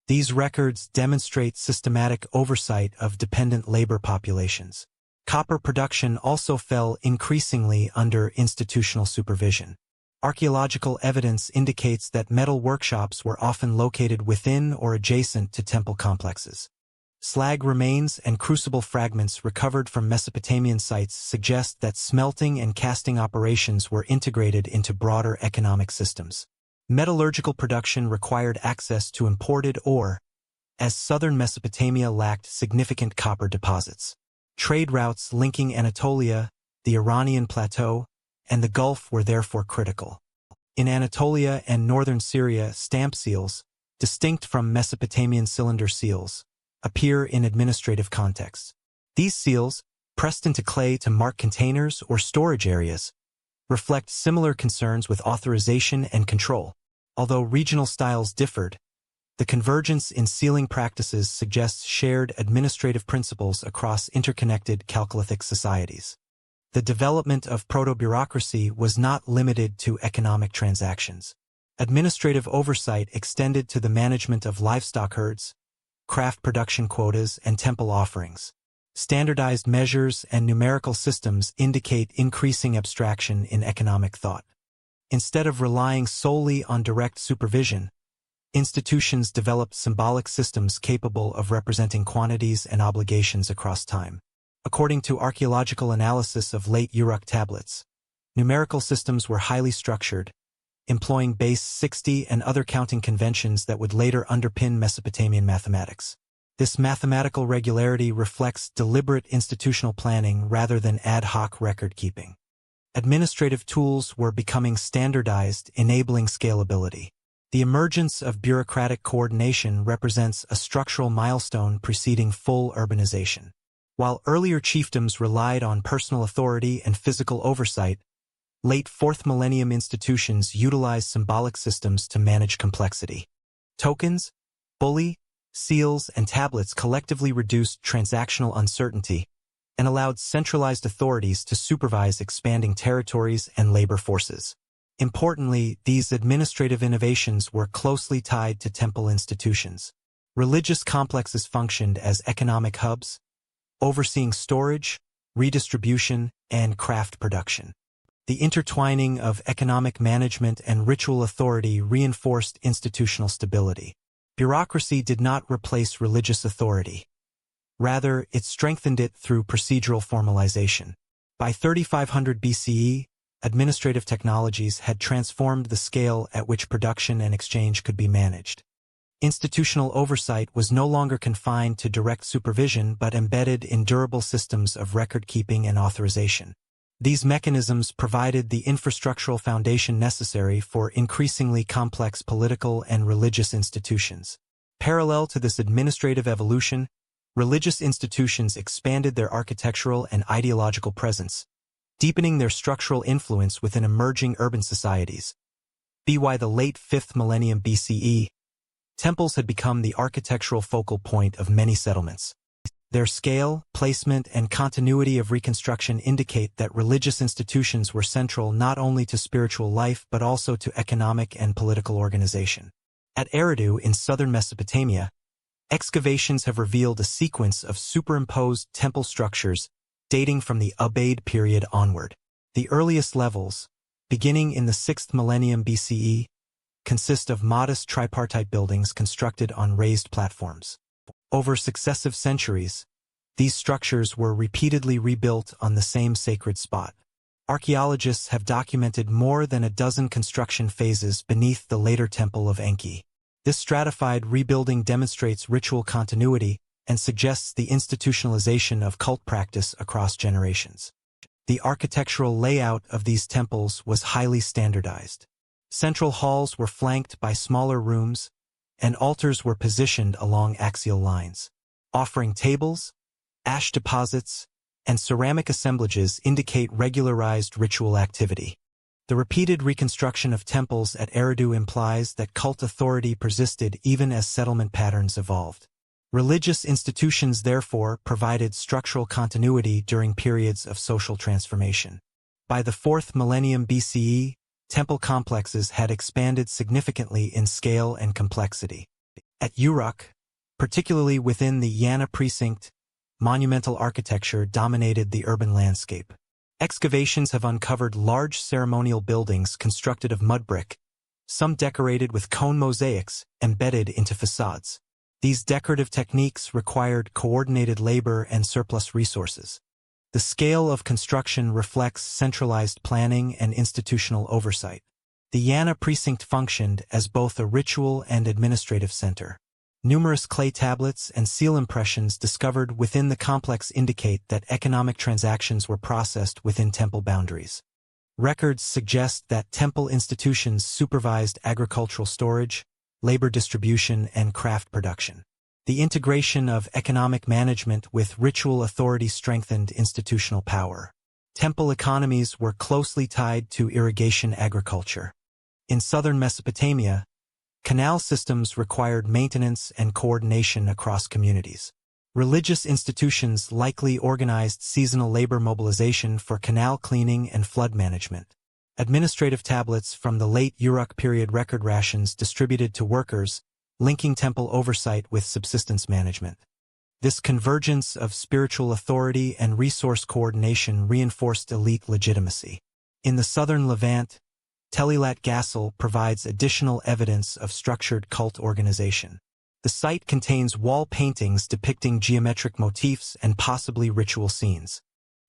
These records demonstrate systematic oversight of dependent labor populations. Copper production also fell increasingly under institutional supervision. Archaeological evidence indicates that metal workshops were often located within or adjacent to temple complexes. Slag remains and crucible fragments recovered from Mesopotamian sites suggest that smelting and casting operations were integrated into broader economic systems. Metallurgical production required access to imported ore, as southern Mesopotamia lacked significant copper deposits. Trade routes linking Anatolia, the Iranian plateau, and the Gulf were therefore critical. In Anatolia and northern Syria, stamp seals, distinct from Mesopotamian cylinder seals, appear in administrative contexts. These seals, pressed into clay to mark containers or storage areas, reflect similar concerns with authorization and control. Although regional styles differed, the convergence in sealing practices suggests shared administrative principles across interconnected Chalcolithic societies. The development of proto-bureaucracy was not limited to economic transactions. Administrative oversight extended to the management of livestock herds, craft production quotas, and temple offerings. Standardized measures and numerical systems indicate increasing abstraction in economic thought. Instead of relying solely on direct supervision, institutions developed symbolic systems capable of representing quantities and obligations across time. According to archaeological analysis of late Uruk tablets, numerical systems were highly structured, employing base 60 and other counting conventions that would later underpin Mesopotamian mathematics. This mathematical regularity reflects deliberate institutional planning rather than ad hoc record-keeping. Administrative tools were becoming standardized, enabling scalability. The emergence of bureaucratic coordination represents a structural milestone preceding full urbanization. While earlier chiefdoms relied on personal authority and physical oversight, late 4th millennium institutions utilized symbolic systems to manage complexity. Tokens, bully, seals, and tablets collectively reduced transactional uncertainty and allowed centralized authorities to supervise expanding territories and labor forces. Importantly, these administrative innovations were closely tied to temple institutions. Religious complexes functioned as economic hubs, overseeing storage, redistribution, and craft production. The intertwining of economic management and ritual authority reinforced institutional stability. Bureaucracy did not replace religious authority. Rather, it strengthened it through procedural formalization. By 3500 BCE, administrative technologies had transformed the scale at which production and exchange could be managed. Institutional oversight was no longer confined to direct supervision but embedded in durable systems of record-keeping and authorization. These mechanisms provided the infrastructural foundation necessary for increasingly complex political and religious institutions. Parallel to this administrative evolution, religious institutions expanded their architectural and ideological presence, deepening their structural influence within emerging urban societies. By the late 5th millennium BCE, temples had become the architectural focal point of many settlements. Their scale, placement, and continuity of reconstruction indicate that religious institutions were central not only to spiritual life but also to economic and political organization. At Eridu in southern Mesopotamia, excavations have revealed a sequence of superimposed temple structures dating from the Ubaid period onward. The earliest levels, beginning in the 6th millennium BCE, consist of modest tripartite buildings constructed on raised platforms. Over successive centuries, these structures were repeatedly rebuilt on the same sacred spot. Archaeologists have documented more than a dozen construction phases beneath the later Temple of Enki. This stratified rebuilding demonstrates ritual continuity and suggests the institutionalization of cult practice across generations. The architectural layout of these temples was highly standardized. Central halls were flanked by smaller rooms, and altars were positioned along axial lines. Offering tables, ash deposits, and ceramic assemblages indicate regularized ritual activity. The repeated reconstruction of temples at Eridu implies that cult authority persisted even as settlement patterns evolved. Religious institutions therefore provided structural continuity during periods of social transformation. By the 4th millennium BCE, temple complexes had expanded significantly in scale and complexity. At Uruk, particularly within the Yana precinct, monumental architecture dominated the urban landscape. Excavations have uncovered large ceremonial buildings constructed of mud brick, some decorated with cone mosaics embedded into facades. These decorative techniques required coordinated labor and surplus resources. The scale of construction reflects centralized planning and institutional oversight. The Yana precinct functioned as both a ritual and administrative center. Numerous clay tablets and seal impressions discovered within the complex indicate that economic transactions were processed within temple boundaries. Records suggest that temple institutions supervised agricultural storage, labor distribution, and craft production. The integration of economic management with ritual authority strengthened institutional power. Temple economies were closely tied to irrigation agriculture. In southern Mesopotamia, canal systems required maintenance and coordination across communities. Religious institutions likely organized seasonal labor mobilization for canal cleaning and flood management. Administrative tablets from the late Uruk period record rations distributed to workers, linking temple oversight with subsistence management. This convergence of spiritual authority and resource coordination reinforced elite legitimacy. In the southern Levant, Telilat Gassel provides additional evidence of structured cult organization. The site contains wall paintings depicting geometric motifs and possibly ritual scenes.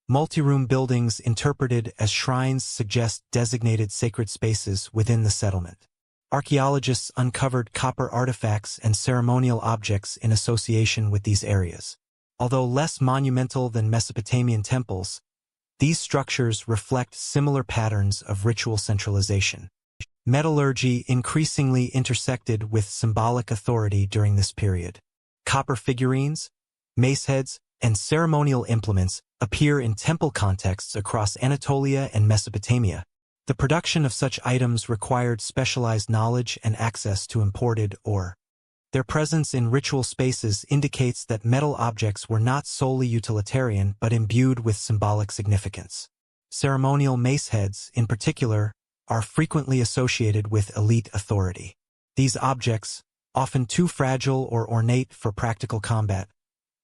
Multi-room buildings interpreted as shrines suggest designated sacred spaces within the settlement. Archaeologists uncovered copper artifacts and ceremonial objects in association with these areas. Although less monumental than Mesopotamian temples, these structures reflect similar patterns of ritual centralization. Metallurgy increasingly intersected with symbolic authority during this period. Copper figurines, maceheads, and ceremonial implements appear in temple contexts across Anatolia and Mesopotamia. The production of such items required specialized knowledge and access to imported ore. Their presence in ritual spaces indicates that metal objects were not solely utilitarian but imbued with symbolic significance. Ceremonial maceheads, in particular, are frequently associated with elite authority. These objects, often too fragile or ornate for practical combat,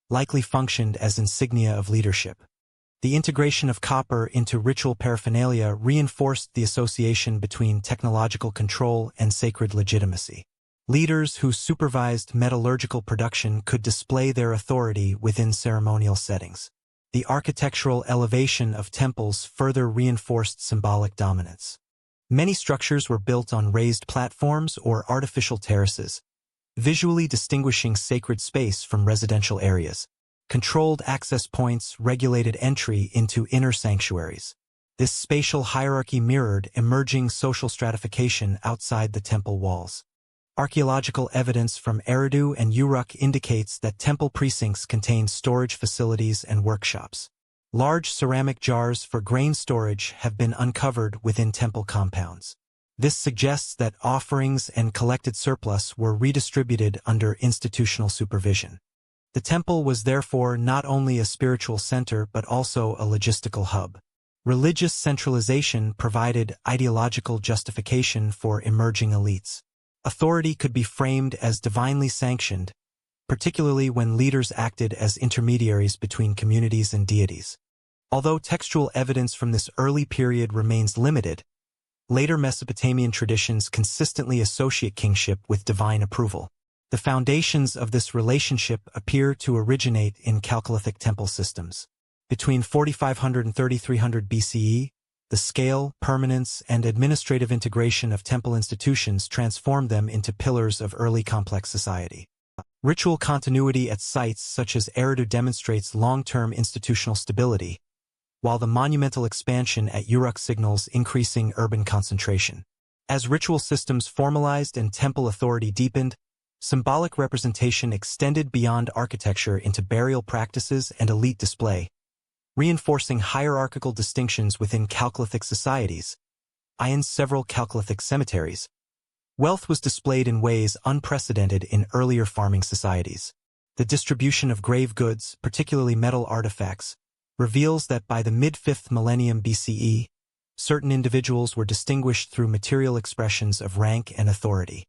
likely functioned as insignia of leadership. The integration of copper into ritual paraphernalia reinforced the association between technological control and sacred legitimacy. Leaders who supervised metallurgical production could display their authority within ceremonial settings. The architectural elevation of temples further reinforced symbolic dominance. Many structures were built on raised platforms or artificial terraces, visually distinguishing sacred space from residential areas. Controlled access points regulated entry into inner sanctuaries. This spatial hierarchy mirrored emerging social stratification outside the temple walls. Archaeological evidence from Eridu and Uruk indicates that temple precincts contained storage facilities and workshops. Large ceramic jars for grain storage have been uncovered within temple compounds. This suggests that offerings and collected surplus were redistributed under institutional supervision. The temple was therefore not only a spiritual center but also a logistical hub. Religious centralization provided ideological justification for emerging elites. Authority could be framed as divinely sanctioned, particularly when leaders acted as intermediaries between communities and deities. Although textual evidence from this early period remains limited, later Mesopotamian traditions consistently associate kingship with divine approval. The foundations of this relationship appear to originate in Chalcolithic temple systems. Between 4500 and 3300 BCE, the scale, permanence, and administrative integration of temple institutions transformed them into pillars of early complex society. Ritual continuity at sites such as Eridu demonstrates long-term institutional stability, while the monumental expansion at Uruk signals increasing urban concentration. As ritual systems formalized and temple authority deepened, symbolic representation extended beyond architecture into burial practices and elite display, reinforcing hierarchical distinctions within Chalcolithic societies. In several Chalcolithic cemeteries, wealth was displayed in ways unprecedented in earlier farming societies. The distribution of grave goods, particularly metal artifacts, reveals that by the mid-5th millennium BCE, certain individuals were distinguished through material expressions of rank and authority.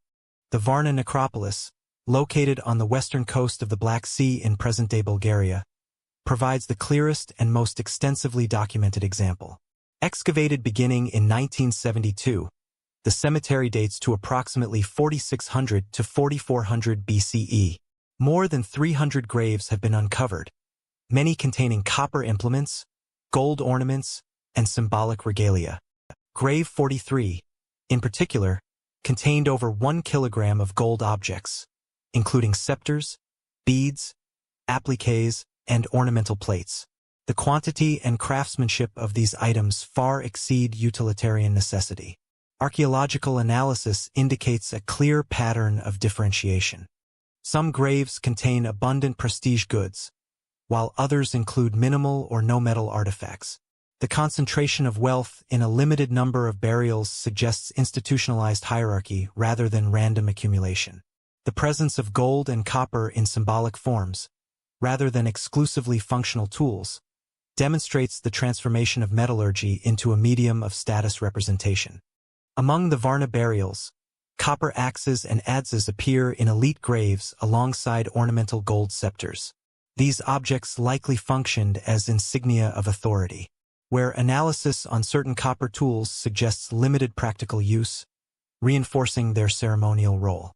The Varna necropolis, located on the western coast of the Black Sea in present-day Bulgaria, provides the clearest and most extensively documented example. Excavated beginning in 1972, the cemetery dates to approximately 4600 to 4400 BCE. More than 300 graves have been uncovered, many containing copper implements, gold ornaments, and symbolic regalia. Grave 43, in particular, contained over 1 kilogram of gold objects, including scepters, beads, appliques, and ornamental plates. The quantity and craftsmanship of these items far exceed utilitarian necessity. Archaeological analysis indicates a clear pattern of differentiation. Some graves contain abundant prestige goods, while others include minimal or no metal artifacts. The concentration of wealth in a limited number of burials suggests institutionalized hierarchy rather than random accumulation. The presence of gold and copper in symbolic forms, rather than exclusively functional tools, demonstrates the transformation of metallurgy into a medium of status representation. Among the Varna burials, copper axes and adzes appear in elite graves alongside ornamental gold scepters. These objects likely functioned as insignia of authority, where analysis on certain copper tools suggests limited practical use, reinforcing their ceremonial role.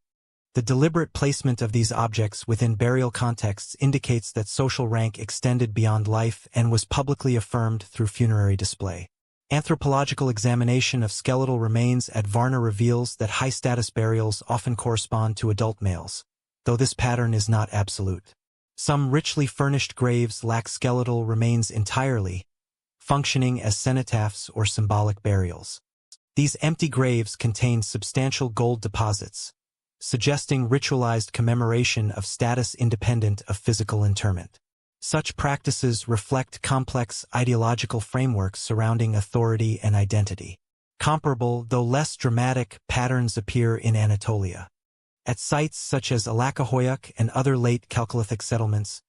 The deliberate placement of these objects within burial contexts indicates that social rank extended beyond life and was publicly affirmed through funerary display. Anthropological examination of skeletal remains at Varna reveals that high-status burials often correspond to adult males, though this pattern is not absolute. Some richly furnished graves lack skeletal remains entirely, functioning as cenotaphs or symbolic burials. These empty graves contain substantial gold deposits, suggesting ritualized commemoration of status independent of physical interment. Such practices reflect complex ideological frameworks surrounding authority and identity. Comparable, though less dramatic, patterns appear in Anatolia. At sites such as Alacahoyuk and other late Chalcolithic settlements,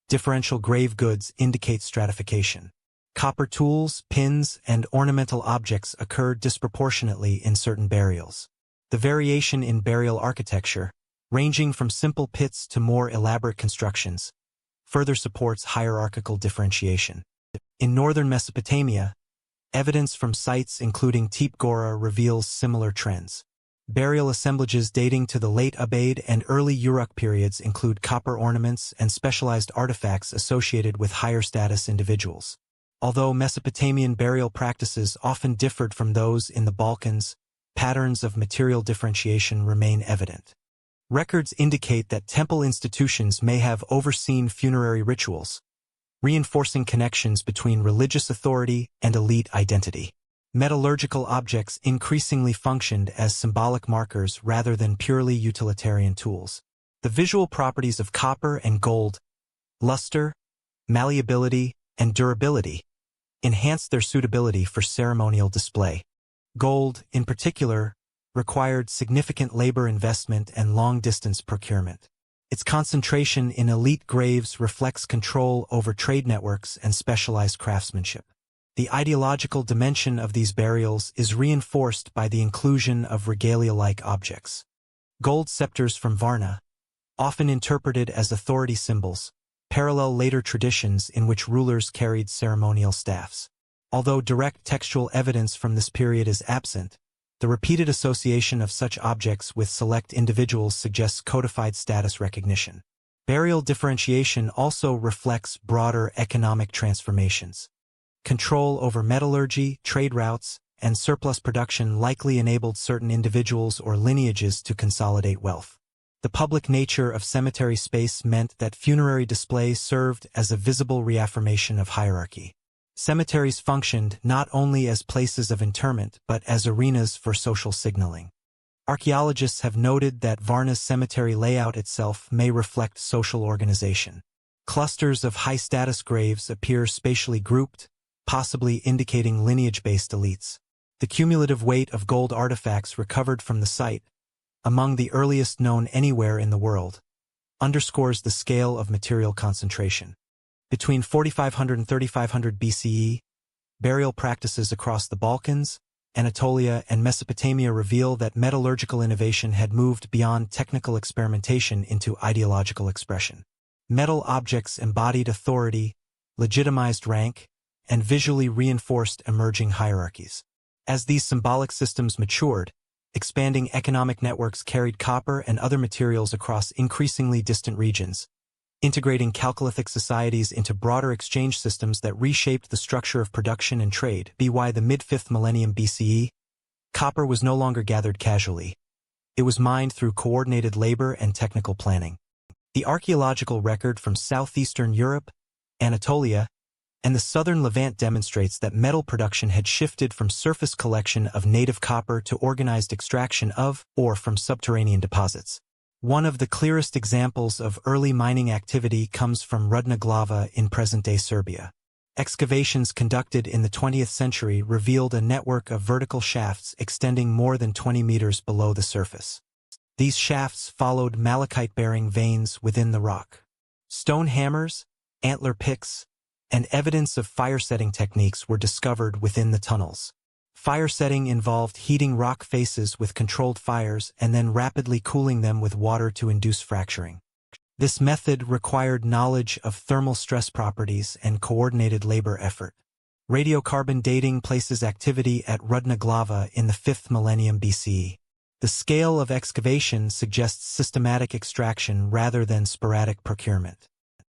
differential grave goods indicate stratification. Copper tools, pins, and ornamental objects occur disproportionately in certain burials. The variation in burial architecture, ranging from simple pits to more elaborate constructions, further supports hierarchical differentiation. In northern Mesopotamia, evidence from sites including Tepe Gora reveals similar trends. Burial assemblages dating to the late Ubaid and early Uruk periods include copper ornaments and specialized artifacts associated with higher status individuals. Although Mesopotamian burial practices often differed from those in the Balkans, patterns of material differentiation remain evident. Records indicate that temple institutions may have overseen funerary rituals, reinforcing connections between religious authority and elite identity. Metallurgical objects increasingly functioned as symbolic markers rather than purely utilitarian tools. The visual properties of copper and gold, luster, malleability, and durability, enhanced their suitability for ceremonial display. Gold, in particular, required significant labor investment and long-distance procurement. Its concentration in elite graves reflects control over trade networks and specialized craftsmanship. The ideological dimension of these burials is reinforced by the inclusion of regalia-like objects. Gold scepters from Varna, often interpreted as authority symbols, parallel later traditions in which rulers carried ceremonial staffs. Although direct textual evidence from this period is absent, the repeated association of such objects with select individuals suggests codified status recognition. Burial differentiation also reflects broader economic transformations. Control over metallurgy, trade routes, and surplus production likely enabled certain individuals or lineages to consolidate wealth. The public nature of cemetery space meant that funerary display served as a visible reaffirmation of hierarchy. Cemeteries functioned not only as places of interment but as arenas for social signaling. Archaeologists have noted that Varna's cemetery layout itself may reflect social organization. Clusters of high-status graves appear spatially grouped, possibly indicating lineage-based elites. The cumulative weight of gold artifacts recovered from the site, among the earliest known anywhere in the world, underscores the scale of material concentration. Between 4500 and 3500 BCE, burial practices across the Balkans, Anatolia, and Mesopotamia reveal that metallurgical innovation had moved beyond technical experimentation into ideological expression. Metal objects embodied authority, legitimized rank, and visually reinforced emerging hierarchies. As these symbolic systems matured, expanding economic networks carried copper and other materials across increasingly distant regions, integrating Chalcolithic societies into broader exchange systems that reshaped the structure of production and trade. By the mid-5th millennium BCE, Copper was no longer gathered casually. It was mined through coordinated labor and technical planning. The archaeological record from southeastern Europe, Anatolia, and the southern Levant demonstrates that metal production had shifted from surface collection of native copper to organized extraction of ore from subterranean deposits. One of the clearest examples of early mining activity comes from Rudna Glava in present-day Serbia. Excavations conducted in the 20th century revealed a network of vertical shafts extending more than 20 meters below the surface. These shafts followed malachite-bearing veins within the rock. Stone hammers, antler picks, and evidence of fire-setting techniques were discovered within the tunnels. Fire setting involved heating rock faces with controlled fires and then rapidly cooling them with water to induce fracturing. This method required knowledge of thermal stress properties and coordinated labor effort. Radiocarbon dating places activity at Rudna Glava in the 5th millennium BCE. The scale of excavation suggests systematic extraction rather than sporadic procurement.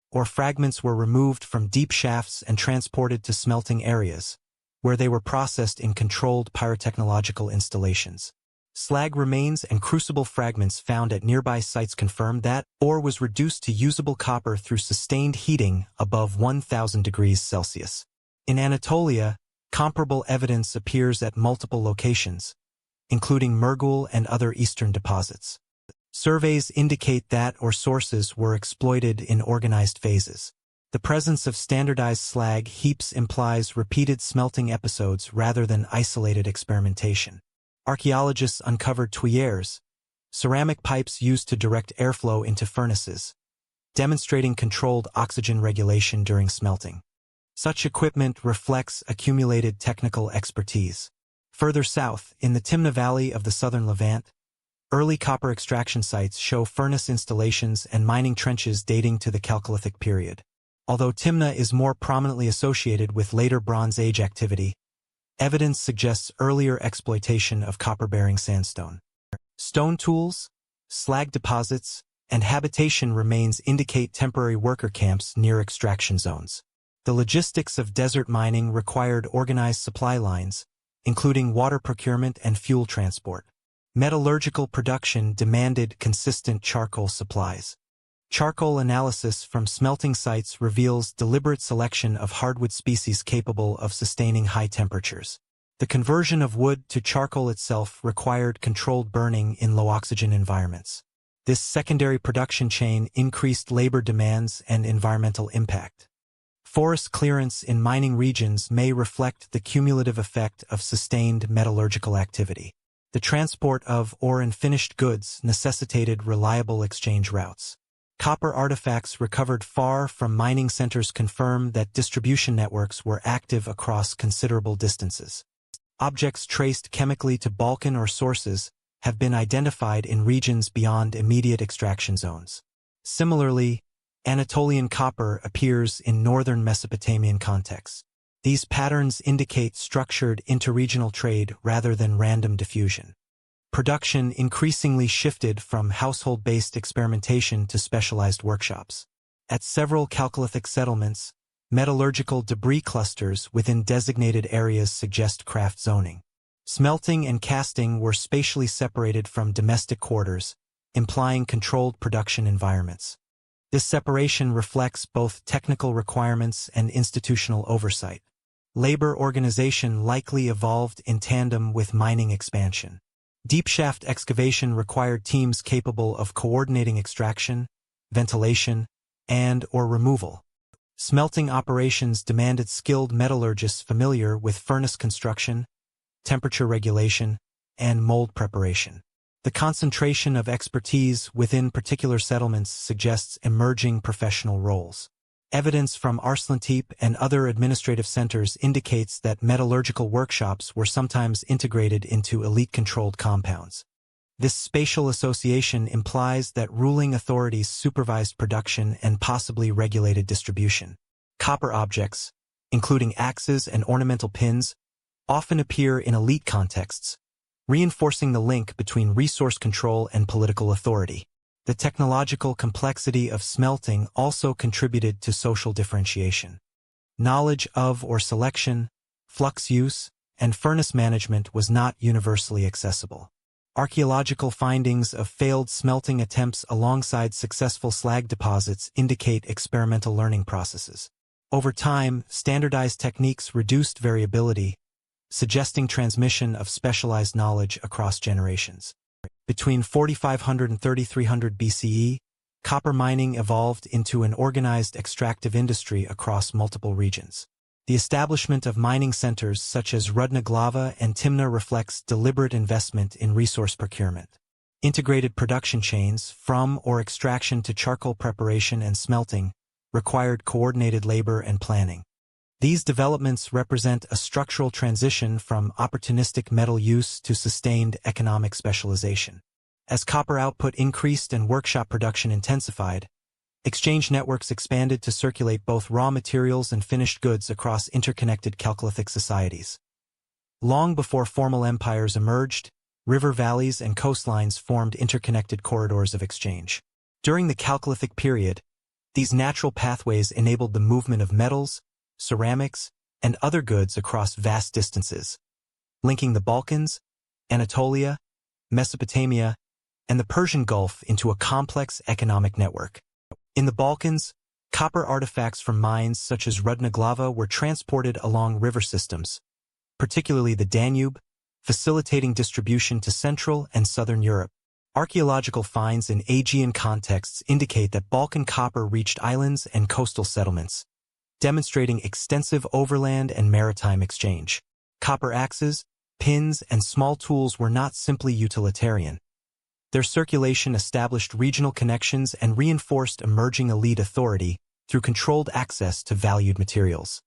Ore fragments were removed from deep shafts and transported to smelting areas, where they were processed in controlled pyrotechnological installations. Slag remains and crucible fragments found at nearby sites confirm that ore was reduced to usable copper through sustained heating above 1,000 degrees Celsius. In Anatolia, comparable evidence appears at multiple locations, including Murgul and other eastern deposits. Surveys indicate that ore sources were exploited in organized phases. The presence of standardized slag heaps implies repeated smelting episodes rather than isolated experimentation. Archaeologists uncovered tuyères, ceramic pipes used to direct airflow into furnaces, demonstrating controlled oxygen regulation during smelting. Such equipment reflects accumulated technical expertise. Further south, in the Timna Valley of the southern Levant, early copper extraction sites show furnace installations and mining trenches dating to the Chalcolithic period. Although Timna is more prominently associated with later Bronze Age activity, evidence suggests earlier exploitation of copper-bearing sandstone. Stone tools, slag deposits, and habitation remains indicate temporary worker camps near extraction zones. The logistics of desert mining required organized supply lines, including water procurement and fuel transport. Metallurgical production demanded consistent charcoal supplies. Charcoal analysis from smelting sites reveals deliberate selection of hardwood species capable of sustaining high temperatures. The conversion of wood to charcoal itself required controlled burning in low-oxygen environments. This secondary production chain increased labor demands and environmental impact. Forest clearance in mining regions may reflect the cumulative effect of sustained metallurgical activity. The transport of ore and finished goods necessitated reliable exchange routes. Copper artifacts recovered far from mining centers confirm that distribution networks were active across considerable distances. Objects traced chemically to Balkan ore sources have been identified in regions beyond immediate extraction zones. Similarly, Anatolian copper appears in northern Mesopotamian contexts. These patterns indicate structured interregional trade rather than random diffusion. Production increasingly shifted from household-based experimentation to specialized workshops. At several Chalcolithic settlements, metallurgical debris clusters within designated areas suggest craft zoning. Smelting and casting were spatially separated from domestic quarters, implying controlled production environments. This separation reflects both technical requirements and institutional oversight. Labor organization likely evolved in tandem with mining expansion. Deep shaft excavation required teams capable of coordinating extraction, ventilation, and/or removal. Smelting operations demanded skilled metallurgists familiar with furnace construction, temperature regulation, and mold preparation. The concentration of expertise within particular settlements suggests emerging professional roles. Evidence from Arslantepe and other administrative centers indicates that metallurgical workshops were sometimes integrated into elite-controlled compounds. This spatial association implies that ruling authorities supervised production and possibly regulated distribution. Copper objects, including axes and ornamental pins, often appear in elite contexts, reinforcing the link between resource control and political authority. The technological complexity of smelting also contributed to social differentiation. Knowledge of or selection, flux use, and furnace management was not universally accessible. Archaeological findings of failed smelting attempts alongside successful slag deposits indicate experimental learning processes. Over time, standardized techniques reduced variability, suggesting transmission of specialized knowledge across generations. Between 4500 and 3300 BCE, copper mining evolved into an organized extractive industry across multiple regions. The establishment of mining centers such as Rudna and Timna reflects deliberate investment in resource procurement. Integrated production chains, from or extraction to charcoal preparation and smelting, required coordinated labor and planning. These developments represent a structural transition from opportunistic metal use to sustained economic specialization. As copper output increased and workshop production intensified, exchange networks expanded to circulate both raw materials and finished goods across interconnected Chalcolithic societies. Long before formal empires emerged, river valleys and coastlines formed interconnected corridors of exchange. During the Chalcolithic period, these natural pathways enabled the movement of metals, ceramics, and other goods across vast distances, linking the Balkans, Anatolia, Mesopotamia, and the Persian Gulf into a complex economic network. In the Balkans, copper artifacts from mines such as Rudna were transported along river systems, particularly the Danube, facilitating distribution to Central and Southern Europe. Archaeological finds in Aegean contexts indicate that Balkan copper reached islands and coastal settlements, demonstrating extensive overland and maritime exchange. Copper axes, pins, and small tools were not simply utilitarian. Their circulation established regional connections and reinforced emerging elite authority through controlled access to valued materials.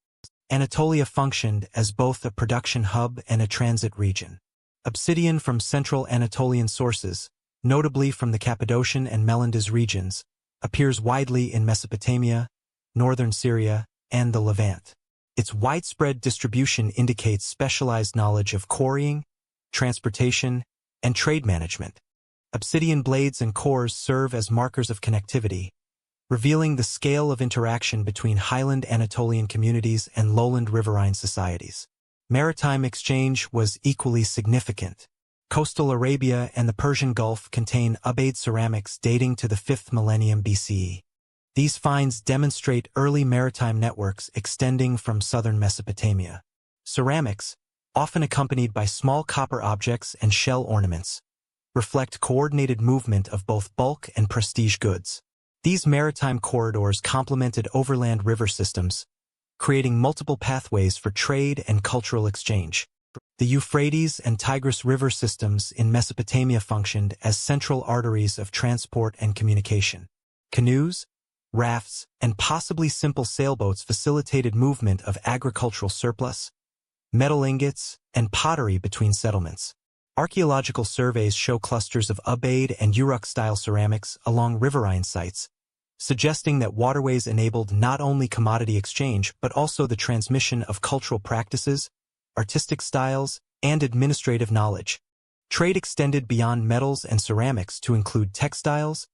Anatolia functioned as both a production hub and a transit region. Obsidian from central Anatolian sources, notably from the Cappadocian and Melindez regions, appears widely in Mesopotamia, northern Syria, and the Levant. Its widespread distribution indicates specialized knowledge of quarrying, transportation, and trade management. Obsidian blades and cores serve as markers of connectivity, revealing the scale of interaction between highland Anatolian communities and lowland riverine societies. Maritime exchange was equally significant. Coastal Arabia and the Persian Gulf contain Ubaid ceramics dating to the 5th millennium BCE. These finds demonstrate early maritime networks extending from southern Mesopotamia. Ceramics, often accompanied by small copper objects and shell ornaments, reflect coordinated movement of both bulk and prestige goods. These maritime corridors complemented overland river systems, creating multiple pathways for trade and cultural exchange. The Euphrates and Tigris river systems in Mesopotamia functioned as central arteries of transport and communication. Canoes, rafts, and possibly simple sailboats facilitated movement of agricultural surplus, metal ingots, and pottery between settlements. Archaeological surveys show clusters of Ubaid and Uruk-style ceramics along riverine sites, suggesting that waterways enabled not only commodity exchange but also the transmission of cultural practices, artistic styles, and administrative knowledge. Trade extended beyond metals and ceramics to include textiles,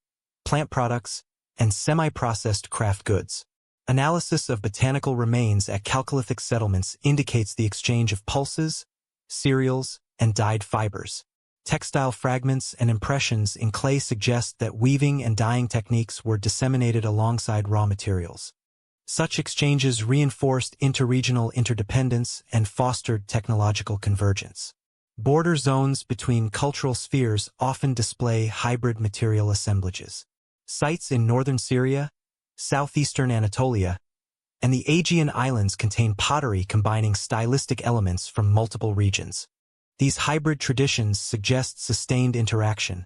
plant products, and semi-processed craft goods. Analysis of botanical remains at Chalcolithic settlements indicates the exchange of pulses, cereals, and dyed fibers. Textile fragments and impressions in clay suggest that weaving and dyeing techniques were disseminated alongside raw materials. Such exchanges reinforced interregional interdependence and fostered technological convergence. Border zones between cultural spheres often display hybrid material assemblages. Sites in northern Syria, southeastern Anatolia, and the Aegean Islands contain pottery combining stylistic elements from multiple regions. These hybrid traditions suggest sustained interaction,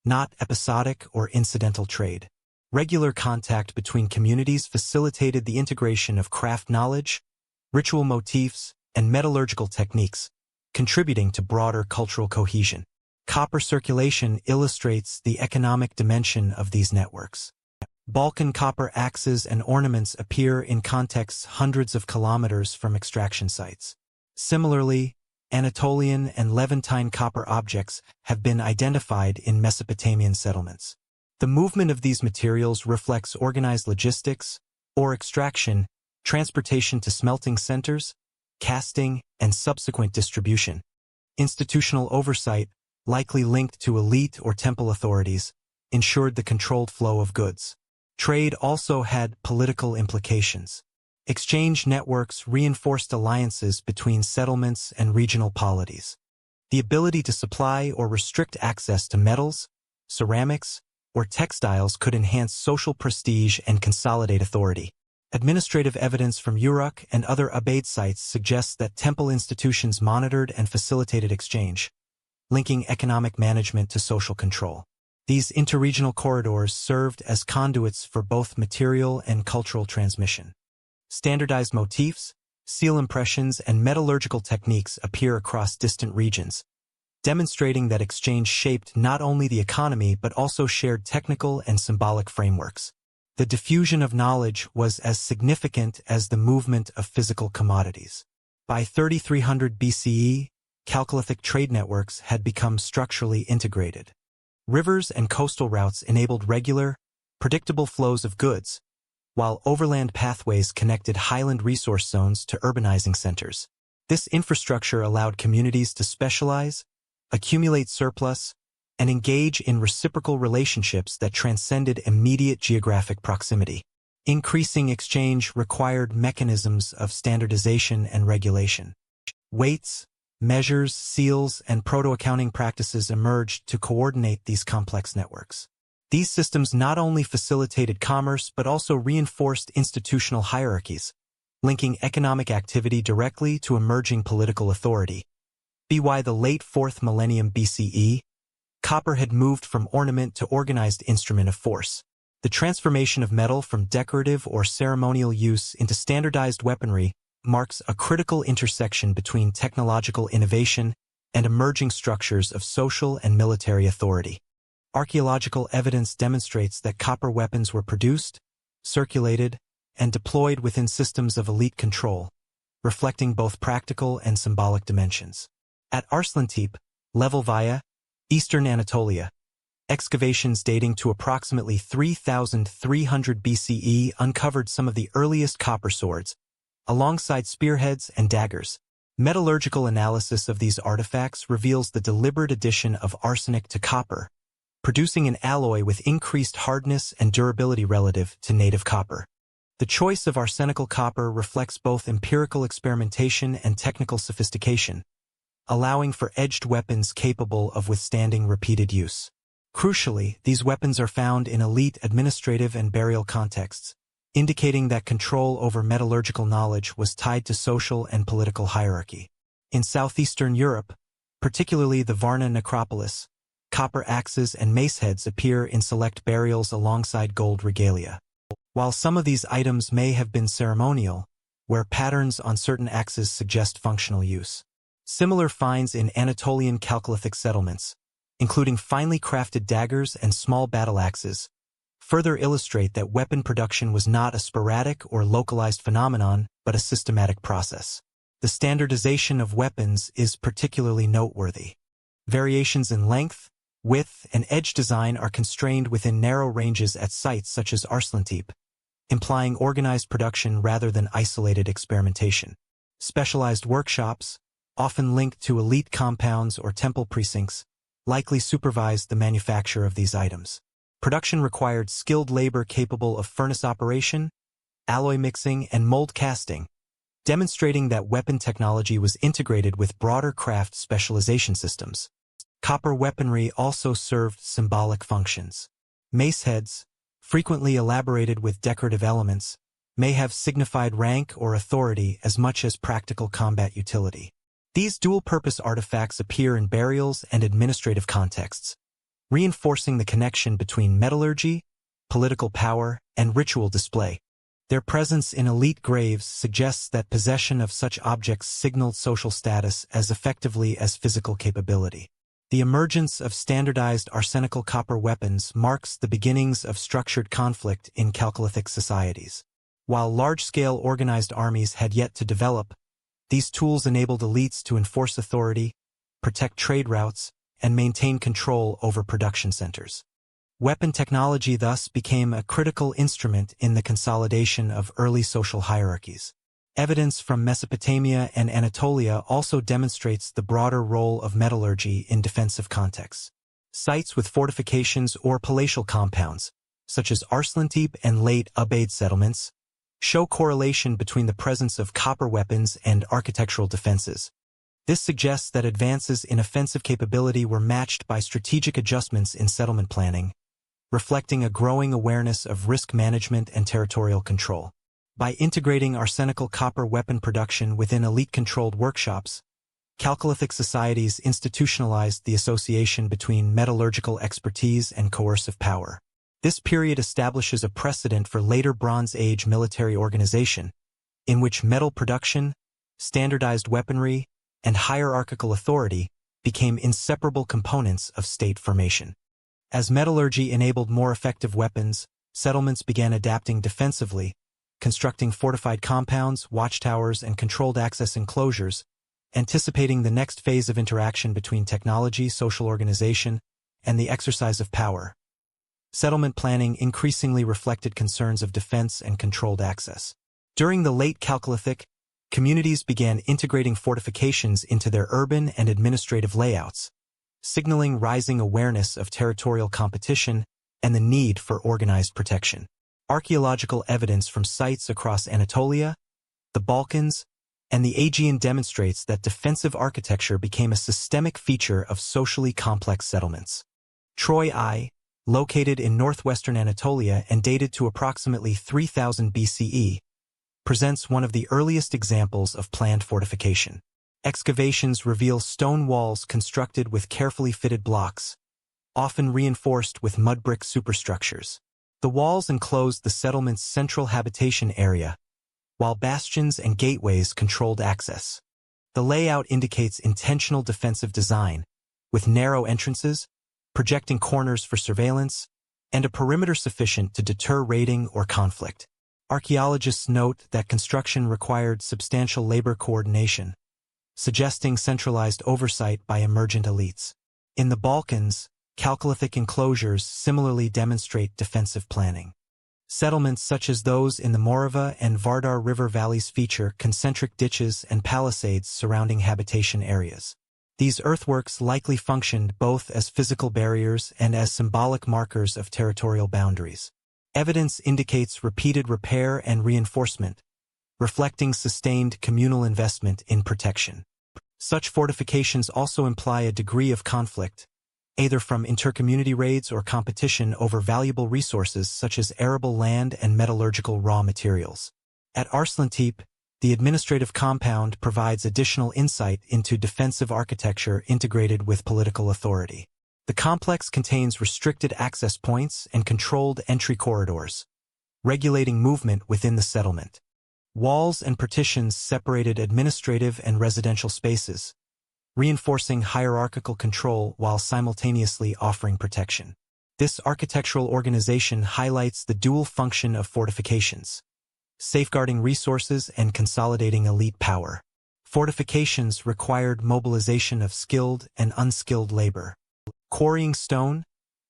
not episodic or incidental trade. Regular contact between communities facilitated the integration of craft knowledge, ritual motifs, and metallurgical techniques, contributing to broader cultural cohesion. Copper circulation illustrates the economic dimension of these networks. Balkan copper axes and ornaments appear in contexts hundreds of kilometers from extraction sites. Similarly, Anatolian and Levantine copper objects have been identified in Mesopotamian settlements. The movement of these materials reflects organized logistics, ore extraction, transportation to smelting centers, casting, and subsequent distribution. Institutional oversight, likely linked to elite or temple authorities, ensured the controlled flow of goods. Trade also had political implications. Exchange networks reinforced alliances between settlements and regional polities. The ability to supply or restrict access to metals, ceramics, or textiles could enhance social prestige and consolidate authority. Administrative evidence from Uruk and other Abade sites suggests that temple institutions monitored and facilitated exchange, linking economic management to social control. These interregional corridors served as conduits for both material and cultural transmission. Standardized motifs, seal impressions, and metallurgical techniques appear across distant regions, demonstrating that exchange shaped not only the economy but also shared technical and symbolic frameworks. The diffusion of knowledge was as significant as the movement of physical commodities. By 3300 BCE, Chalcolithic trade networks had become structurally integrated. Rivers and coastal routes enabled regular, predictable flows of goods, while overland pathways connected highland resource zones to urbanizing centers. This infrastructure allowed communities to specialize, accumulate surplus, and engage in reciprocal relationships that transcended immediate geographic proximity. Increasing exchange required mechanisms of standardization and regulation. Weights, measures, seals, and proto-accounting practices emerged to coordinate these complex networks. These systems not only facilitated commerce but also reinforced institutional hierarchies, linking economic activity directly to emerging political authority. By the late 4th millennium BCE, copper had moved from ornament to organized instrument of force. The transformation of metal from decorative or ceremonial use into standardized weaponry marks a critical intersection between technological innovation and emerging structures of social and military authority. Archaeological evidence demonstrates that copper weapons were produced, circulated, and deployed within systems of elite control, reflecting both practical and symbolic dimensions. At Arslantip, Levalvaya, eastern Anatolia, excavations dating to approximately 3300 BCE uncovered some of the earliest copper swords, alongside spearheads and daggers. Metallurgical analysis of these artifacts reveals the deliberate addition of arsenic to copper, producing an alloy with increased hardness and durability relative to native copper. The choice of arsenical copper reflects both empirical experimentation and technical sophistication, allowing for edged weapons capable of withstanding repeated use. Crucially, these weapons are found in elite administrative and burial contexts, indicating that control over metallurgical knowledge was tied to social and political hierarchy. In southeastern Europe, particularly the Varna necropolis, copper axes and mace heads appear in select burials alongside gold regalia. While some of these items may have been ceremonial, where patterns on certain axes suggest functional use. Similar finds in Anatolian Chalcolithic settlements, including finely crafted daggers and small battle axes, further illustrate that weapon production was not a sporadic or localized phenomenon, but a systematic process. The standardization of weapons is particularly noteworthy. Variations in length, width, and edge design are constrained within narrow ranges at sites such as Arslantip, implying organized production rather than isolated experimentation. Specialized workshops, often linked to elite compounds or temple precincts, likely supervised the manufacture of these items. Production required skilled labor capable of furnace operation, alloy mixing, and mold casting, demonstrating that weapon technology was integrated with broader craft specialization systems. Copper weaponry also served symbolic functions. Mace heads, frequently elaborated with decorative elements, may have signified rank or authority as much as practical combat utility. These dual-purpose artifacts appear in burials and administrative contexts, reinforcing the connection between metallurgy, political power, and ritual display. Their presence in elite graves suggests that possession of such objects signaled social status as effectively as physical capability. The emergence of standardized arsenical copper weapons marks the beginnings of structured conflict in Chalcolithic societies. While large-scale organized armies had yet to develop, these tools enabled elites to enforce authority, protect trade routes, and maintain control over production centers. Weapon technology thus became a critical instrument in the consolidation of early social hierarchies. Evidence from Mesopotamia and Anatolia also demonstrates the broader role of metallurgy in defensive contexts. Sites with fortifications or palatial compounds, such as Chalcolithic and late Ubaid settlements, show correlation between the presence of copper weapons and architectural defenses. This suggests that advances in offensive capability were matched by strategic adjustments in settlement planning, reflecting a growing awareness of risk management and territorial control. By integrating arsenical copper weapon production within elite-controlled workshops, Chalcolithic societies institutionalized the association between metallurgical expertise and coercive power. This period establishes a precedent for later Bronze Age military organization, in which metal production, standardized weaponry, and hierarchical authority became inseparable components of state formation. As metallurgy enabled more effective weapons, settlements began adapting defensively, constructing fortified compounds, watchtowers, and controlled access enclosures, anticipating the next phase of interaction between technology, social organization, and the exercise of power. Settlement planning increasingly reflected concerns of defense and controlled access. During the late Chalcolithic, communities began integrating fortifications into their urban and administrative layouts, signaling rising awareness of territorial competition and the need for organized protection. Archaeological evidence from sites across Anatolia, the Balkans, and the Aegean demonstrates that defensive architecture became a systemic feature of socially complex settlements. Troy I, located in northwestern Anatolia and dated to approximately 3000 BCE, presents one of the earliest examples of planned fortification. Excavations reveal stone walls constructed with carefully fitted blocks, often reinforced with mud brick superstructures. The walls enclosed the settlement's central habitation area, while bastions and gateways controlled access. The layout indicates intentional defensive design, with narrow entrances, projecting corners for surveillance, and a perimeter sufficient to deter raiding or conflict. Archaeologists note that construction required substantial labor coordination, suggesting centralized oversight by emergent elites. In the Balkans, Chalcolithic enclosures similarly demonstrate defensive planning. Settlements such as those in the Morava and Vardar River valleys feature concentric ditches and palisades surrounding habitation areas. These earthworks likely functioned both as physical barriers and as symbolic markers of territorial boundaries. Evidence indicates repeated repair and reinforcement, reflecting sustained communal investment in protection. Such fortifications also imply a degree of conflict, either from intercommunity raids or competition over valuable resources such as arable land and metallurgical raw materials. At Chalcolithic, the administrative compound provides additional insight into defensive architecture integrated with political authority. The complex contains restricted access points and controlled entry corridors, regulating movement within the settlement. Walls and partitions separated administrative and residential spaces, reinforcing hierarchical control while simultaneously offering protection. This architectural organization highlights the dual function of fortifications, safeguarding resources and consolidating elite power. Fortifications required mobilization of skilled and unskilled labor. Quarrying stone,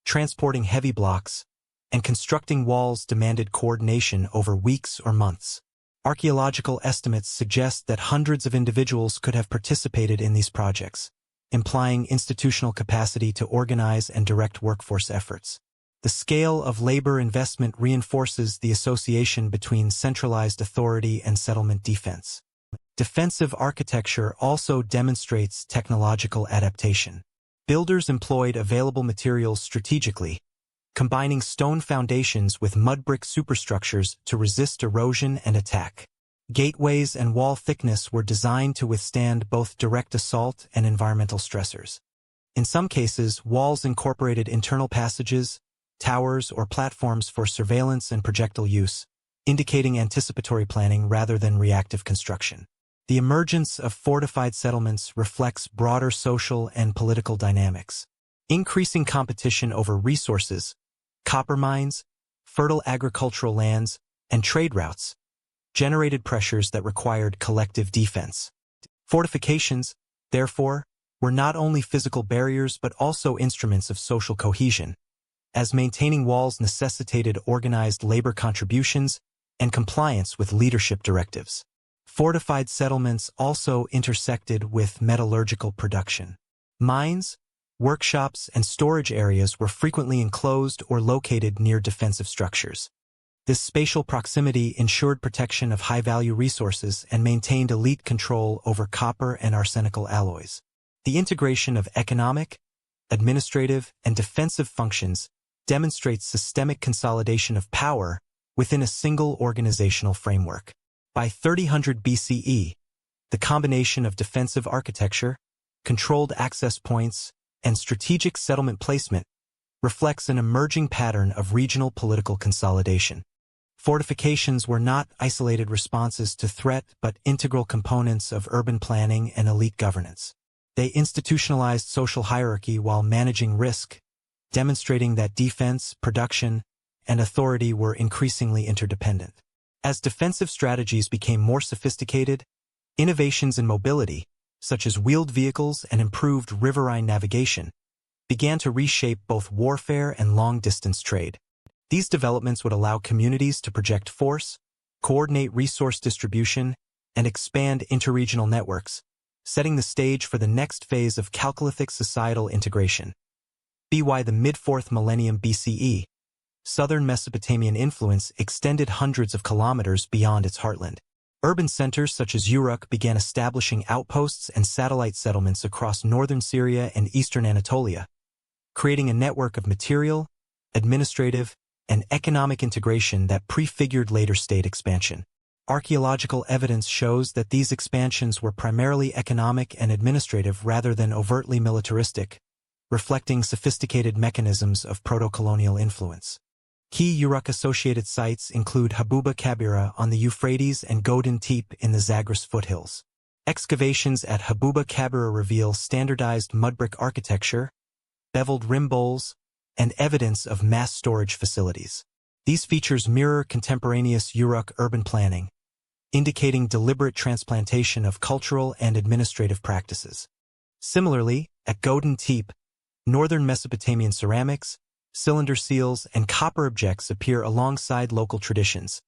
transporting heavy blocks, and constructing walls demanded coordination over weeks or months. Archaeological estimates suggest that hundreds of individuals could have participated in these projects, implying institutional capacity to organize and direct workforce efforts. The scale of labor investment reinforces the association between centralized authority and settlement defense. Defensive architecture also demonstrates technological adaptation. Builders employed available materials strategically, combining stone foundations with mud brick superstructures to resist erosion and attack. Gateways and wall thickness were designed to withstand both direct assault and environmental stressors. In some cases, walls incorporated internal passages, towers, or platforms for surveillance and projectile use, indicating anticipatory planning rather than reactive construction. The emergence of fortified settlements reflects broader social and political dynamics. Increasing competition over resources, copper mines, fertile agricultural lands, and trade routes generated pressures that required collective defense. Fortifications, therefore, were not only physical barriers but also instruments of social cohesion, as maintaining walls necessitated organized labor contributions and compliance with leadership directives. Fortified settlements also intersected with metallurgical production. Mines, workshops, and storage areas were frequently enclosed or located near defensive structures. This spatial proximity ensured protection of high-value resources and maintained elite control over copper and arsenical alloys. The integration of economic, administrative, and defensive functions demonstrates systemic consolidation of power within a single organizational framework. By 3000 BCE, the combination of defensive architecture, controlled access points, and strategic settlement placement reflects an emerging pattern of regional political consolidation. Fortifications were not isolated responses to threat but integral components of urban planning and elite governance. They institutionalized social hierarchy while managing risk, demonstrating that defense, production, and authority were increasingly interdependent. As defensive strategies became more sophisticated, innovations in mobility, such as wheeled vehicles and improved riverine navigation, began to reshape both warfare and long-distance trade. These developments would allow communities to project force, coordinate resource distribution, and expand interregional networks, setting the stage for the next phase of Chalcolithic societal integration. By the mid-4th millennium BCE, southern Mesopotamian influence extended hundreds of kilometers beyond its heartland. Urban centers such as Uruk began establishing outposts and satellite settlements across northern Syria and eastern Anatolia, creating a network of material, administrative, and economic integration that prefigured later state expansion. Archaeological evidence shows that these expansions were primarily economic and administrative rather than overtly militaristic, reflecting sophisticated mechanisms of proto-colonial influence. Key Uruk-associated sites include Habuba Kabira on the Euphrates and Godin Tepe in the Zagros foothills. Excavations at Habuba Kabira reveal standardized mudbrick architecture, beveled rim bowls, and evidence of mass storage facilities. These features mirror contemporaneous Uruk urban planning, indicating deliberate transplantation of cultural and administrative practices. Similarly, at Godin Tepe, northern Mesopotamian ceramics, cylinder seals, and copper objects appear alongside local traditions,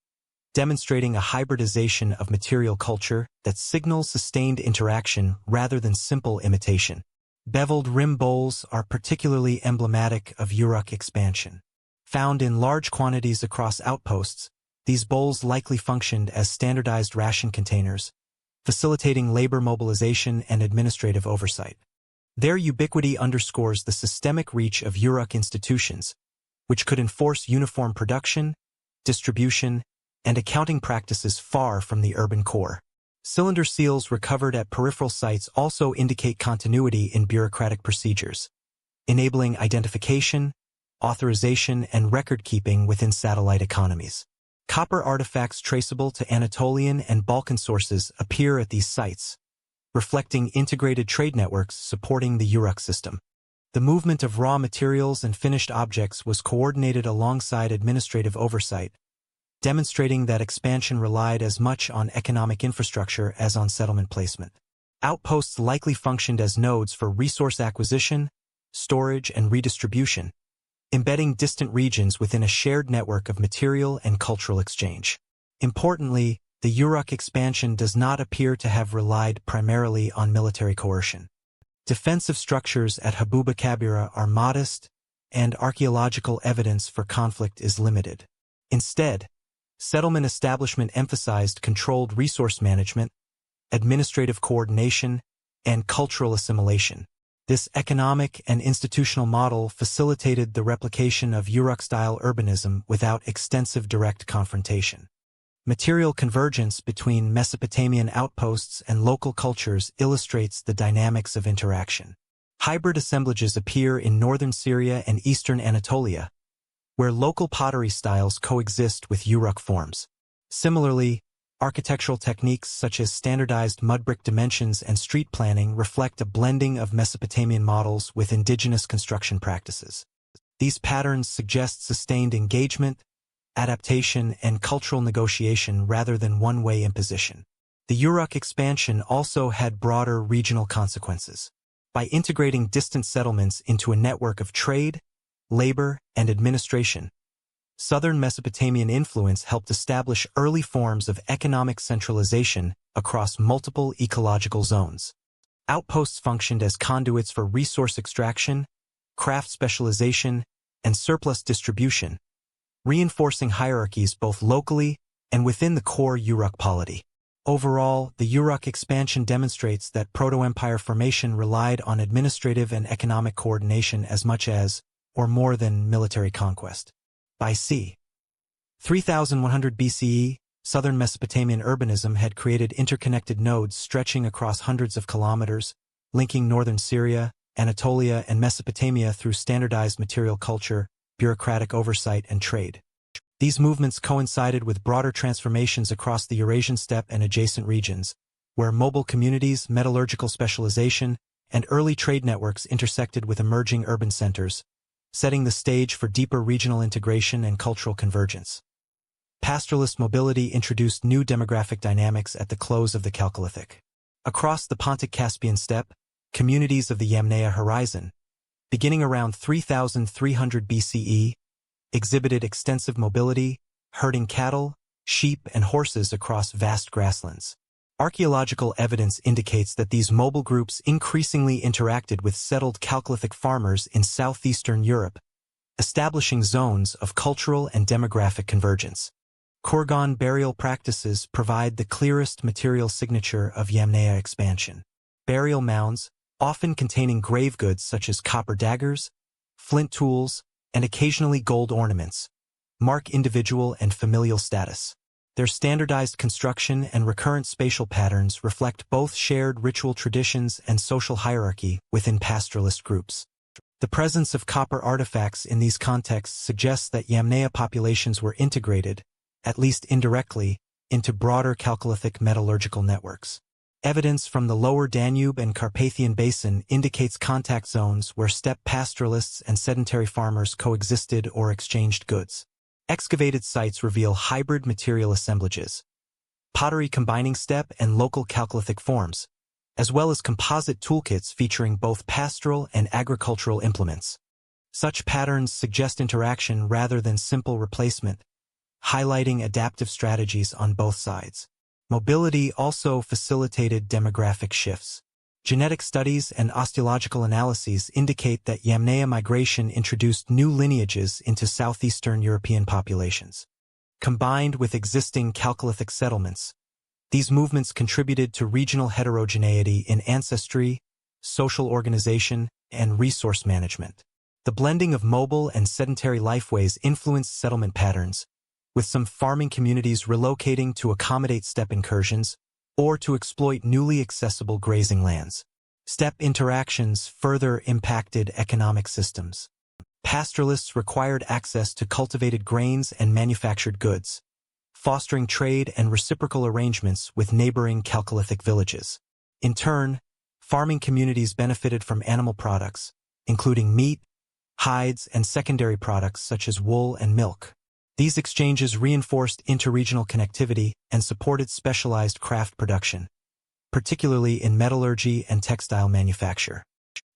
demonstrating a hybridization of material culture that signals sustained interaction rather than simple imitation. Beveled rim bowls are particularly emblematic of Uruk expansion. Found in large quantities across outposts, these bowls likely functioned as standardized ration containers, facilitating labor mobilization and administrative oversight. Their ubiquity underscores the systemic reach of Uruk institutions, which could enforce uniform production, distribution, and accounting practices far from the urban core. Cylinder seals recovered at peripheral sites also indicate continuity in bureaucratic procedures, enabling identification, authorization, and record-keeping within satellite economies. Copper artifacts traceable to Anatolian and Balkan sources appear at these sites, reflecting integrated trade networks supporting the Uruk system. The movement of raw materials and finished objects was coordinated alongside administrative oversight, demonstrating that expansion relied as much on economic infrastructure as on settlement placement. Outposts likely functioned as nodes for resource acquisition, storage, and redistribution, embedding distant regions within a shared network of material and cultural exchange. Importantly, the Uruk expansion does not appear to have relied primarily on military coercion. Defensive structures at Habuba Kabira are modest, and archaeological evidence for conflict is limited. Instead, settlement establishment emphasized controlled resource management, administrative coordination, and cultural assimilation. This economic and institutional model facilitated the replication of Uruk-style urbanism without extensive direct confrontation. Material convergence between Mesopotamian outposts and local cultures illustrates the dynamics of interaction. Hybrid assemblages appear in northern Syria and eastern Anatolia, where local pottery styles coexist with Uruk forms. Similarly, architectural techniques such as standardized mudbrick dimensions and street planning reflect a blending of Mesopotamian models with indigenous construction practices. These patterns suggest sustained engagement, adaptation, and cultural negotiation rather than one-way imposition. The Uruk expansion also had broader regional consequences. By integrating distant settlements into a network of trade, labor, and administration, Southern Mesopotamian influence helped establish early forms of economic centralization across multiple ecological zones. Outposts functioned as conduits for resource extraction, craft specialization, and surplus distribution, reinforcing hierarchies both locally and within the core Uruk polity. Overall, the Uruk expansion demonstrates that proto-empire formation relied on administrative and economic coordination as much as, or more than, military conquest. By c. 3100 BCE, southern Mesopotamian urbanism had created interconnected nodes stretching across hundreds of kilometers, linking northern Syria, Anatolia, and Mesopotamia through standardized material culture, bureaucratic oversight, and trade. These movements coincided with broader transformations across the Eurasian steppe and adjacent regions, where mobile communities, metallurgical specialization, and early trade networks intersected with emerging urban centers, setting the stage for deeper regional integration and cultural convergence. Pastoralist mobility introduced new demographic dynamics at the close of the Chalcolithic. Across the Pontic-Caspian steppe, communities of the Yamnaya horizon, beginning around 3300 BCE, exhibited extensive mobility, herding cattle, sheep, and horses across vast grasslands. Archaeological evidence indicates that these mobile groups increasingly interacted with settled Chalcolithic farmers in southeastern Europe, establishing zones of cultural and demographic convergence. Kurgan burial practices provide the clearest material signature of Yamnaya expansion. Burial mounds, often containing grave goods such as copper daggers, flint tools, and occasionally gold ornaments, mark individual and familial status. Their standardized construction and recurrent spatial patterns reflect both shared ritual traditions and social hierarchy within pastoralist groups. The presence of copper artifacts in these contexts suggests that Yamnaya populations were integrated, at least indirectly, into broader Chalcolithic metallurgical networks. Evidence from the lower Danube and Carpathian basin indicates contact zones where steppe pastoralists and sedentary farmers coexisted or exchanged goods. Excavated sites reveal hybrid material assemblages, pottery combining steppe and local Chalcolithic forms, as well as composite toolkits featuring both pastoral and agricultural implements. Such patterns suggest interaction rather than simple replacement, highlighting adaptive strategies on both sides. Mobility also facilitated demographic shifts. Genetic studies and osteological analyses indicate that Yamnaya migration introduced new lineages into southeastern European populations. Combined with existing Chalcolithic settlements, these movements contributed to regional heterogeneity in ancestry, social organization, and resource management. The blending of mobile and sedentary lifeways influenced settlement patterns, with some farming communities relocating to accommodate steppe incursions or to exploit newly accessible grazing lands. Steppe interactions further impacted economic systems. Pastoralists required access to cultivated grains and manufactured goods, fostering trade and reciprocal arrangements with neighboring Chalcolithic villages. In turn, farming communities benefited from animal products, including meat, hides, and secondary products such as wool and milk. These exchanges reinforced interregional connectivity and supported specialized craft production, particularly in metallurgy and textile manufacture.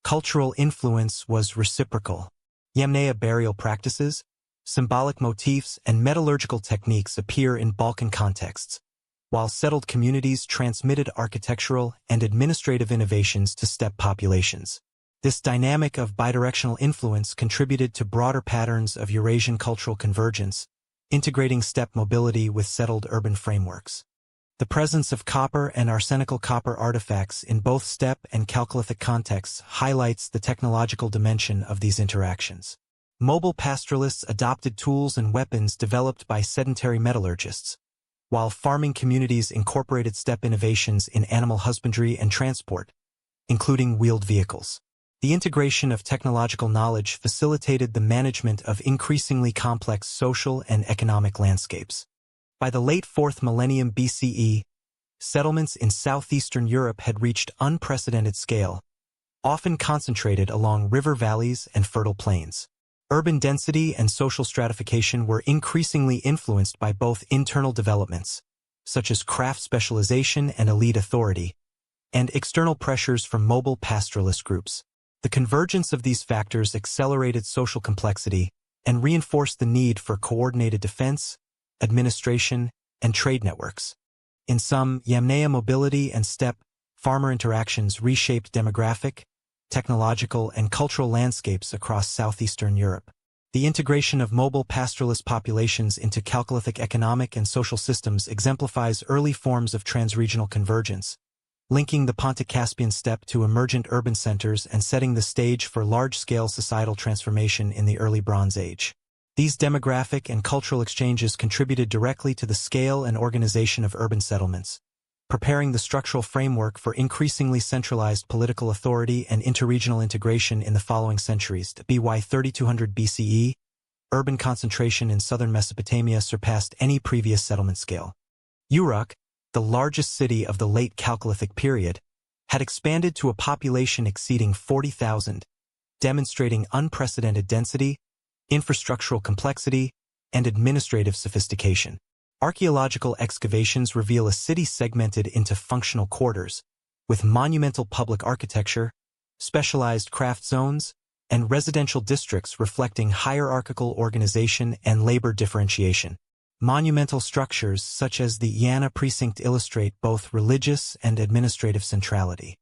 Cultural influence was reciprocal. Yamnaya burial practices, symbolic motifs, and metallurgical techniques appear in Balkan contexts, while settled communities transmitted architectural and administrative innovations to steppe populations. This dynamic of bidirectional influence contributed to broader patterns of Eurasian cultural convergence, integrating steppe mobility with settled urban frameworks. The presence of copper and arsenical copper artifacts in both steppe and Chalcolithic contexts highlights the technological dimension of these interactions. Mobile pastoralists adopted tools and weapons developed by sedentary metallurgists, while farming communities incorporated steppe innovations in animal husbandry and transport, including wheeled vehicles. The integration of technological knowledge facilitated the management of increasingly complex social and economic landscapes. By the late 4th millennium BCE, settlements in southeastern Europe had reached unprecedented scale, often concentrated along river valleys and fertile plains. Urban density and social stratification were increasingly influenced by both internal developments, such as craft specialization and elite authority, and external pressures from mobile pastoralist groups. The convergence of these factors accelerated social complexity, and reinforced the need for coordinated defense, administration, and trade networks. In some, Yamnaya mobility and steppe farmer interactions reshaped demographic, technological, and cultural landscapes across southeastern Europe. The integration of mobile pastoralist populations into Chalcolithic economic and social systems exemplifies early forms of transregional convergence, linking the Pontic-Caspian steppe to emergent urban centers and setting the stage for large-scale societal transformation in the early Bronze Age. These demographic and cultural exchanges contributed directly to the scale and organization of urban settlements, preparing the structural framework for increasingly centralized political authority and interregional integration in the following centuries. BY 3200 BCE, urban concentration in southern Mesopotamia surpassed any previous settlement scale. Uruk, the largest city of the late Chalcolithic period, had expanded to a population exceeding 40,000, demonstrating unprecedented density, infrastructural complexity, and administrative sophistication. Archaeological excavations reveal a city segmented into functional quarters, with monumental public architecture, specialized craft zones, and residential districts reflecting hierarchical organization and labor differentiation. Monumental structures such as the Yana precinct illustrate both religious and administrative centrality.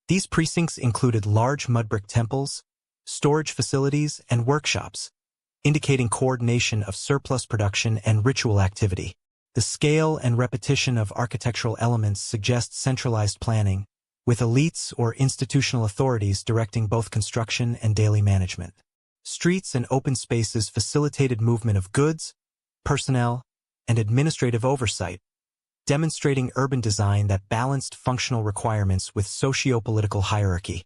These precincts included large mud-brick temples, storage facilities, and workshops, indicating coordination of surplus production and ritual activity. The scale and repetition of architectural elements suggest centralized planning, with elites or institutional authorities directing both construction and daily management. Streets and open spaces facilitated movement of goods, personnel, and administrative oversight, demonstrating urban design that balanced functional requirements with socio-political hierarchy.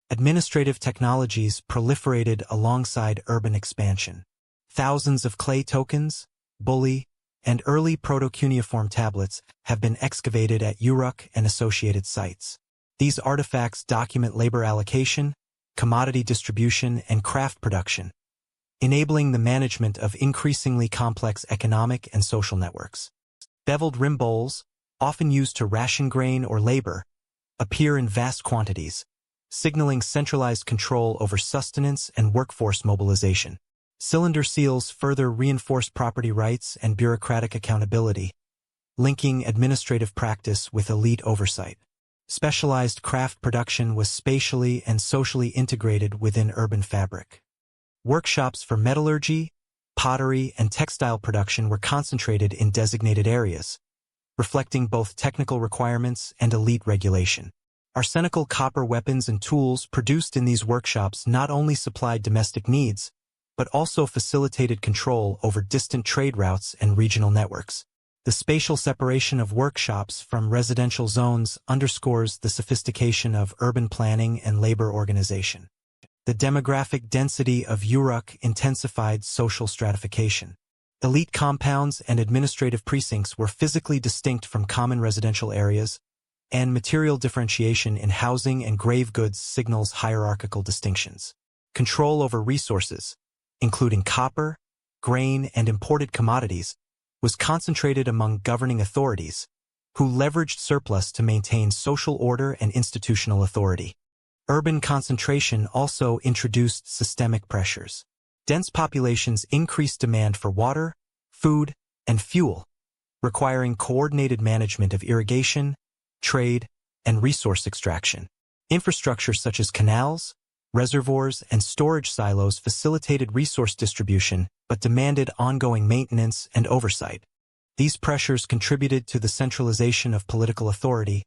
Administrative technologies proliferated alongside urban expansion. Thousands of clay tokens, bully, and early proto-cuneiform tablets have been excavated at Uruk and associated sites. These artifacts document labor allocation, commodity distribution, and craft production, enabling the management of increasingly complex economic and social networks. Beveled rim bowls, often used to ration grain or labor, appear in vast quantities, signaling centralized control over sustenance and workforce mobilization. Cylinder seals further reinforce property rights and bureaucratic accountability, linking administrative practice with elite oversight. Specialized craft production was spatially and socially integrated within urban fabric. Workshops for metallurgy, pottery, and textile production were concentrated in designated areas, reflecting both technical requirements and elite regulation. Arsenical copper weapons and tools produced in these workshops not only supplied domestic needs, but also facilitated control over distant trade routes and regional networks. The spatial separation of workshops from residential zones underscores the sophistication of urban planning and labor organization. The demographic density of Uruk intensified social stratification. Elite compounds and administrative precincts were physically distinct from common residential areas, and material differentiation in housing and grave goods signals hierarchical distinctions. Control over resources, including copper, grain, and imported commodities, was concentrated among governing authorities, who leveraged surplus to maintain social order and institutional authority. Urban concentration also introduced systemic pressures. Dense populations increased demand for water, food, and fuel, requiring coordinated management of irrigation, trade, and resource extraction. Infrastructure such as canals, reservoirs, and storage silos facilitated resource distribution but demanded ongoing maintenance and oversight. These pressures contributed to the centralization of political authority,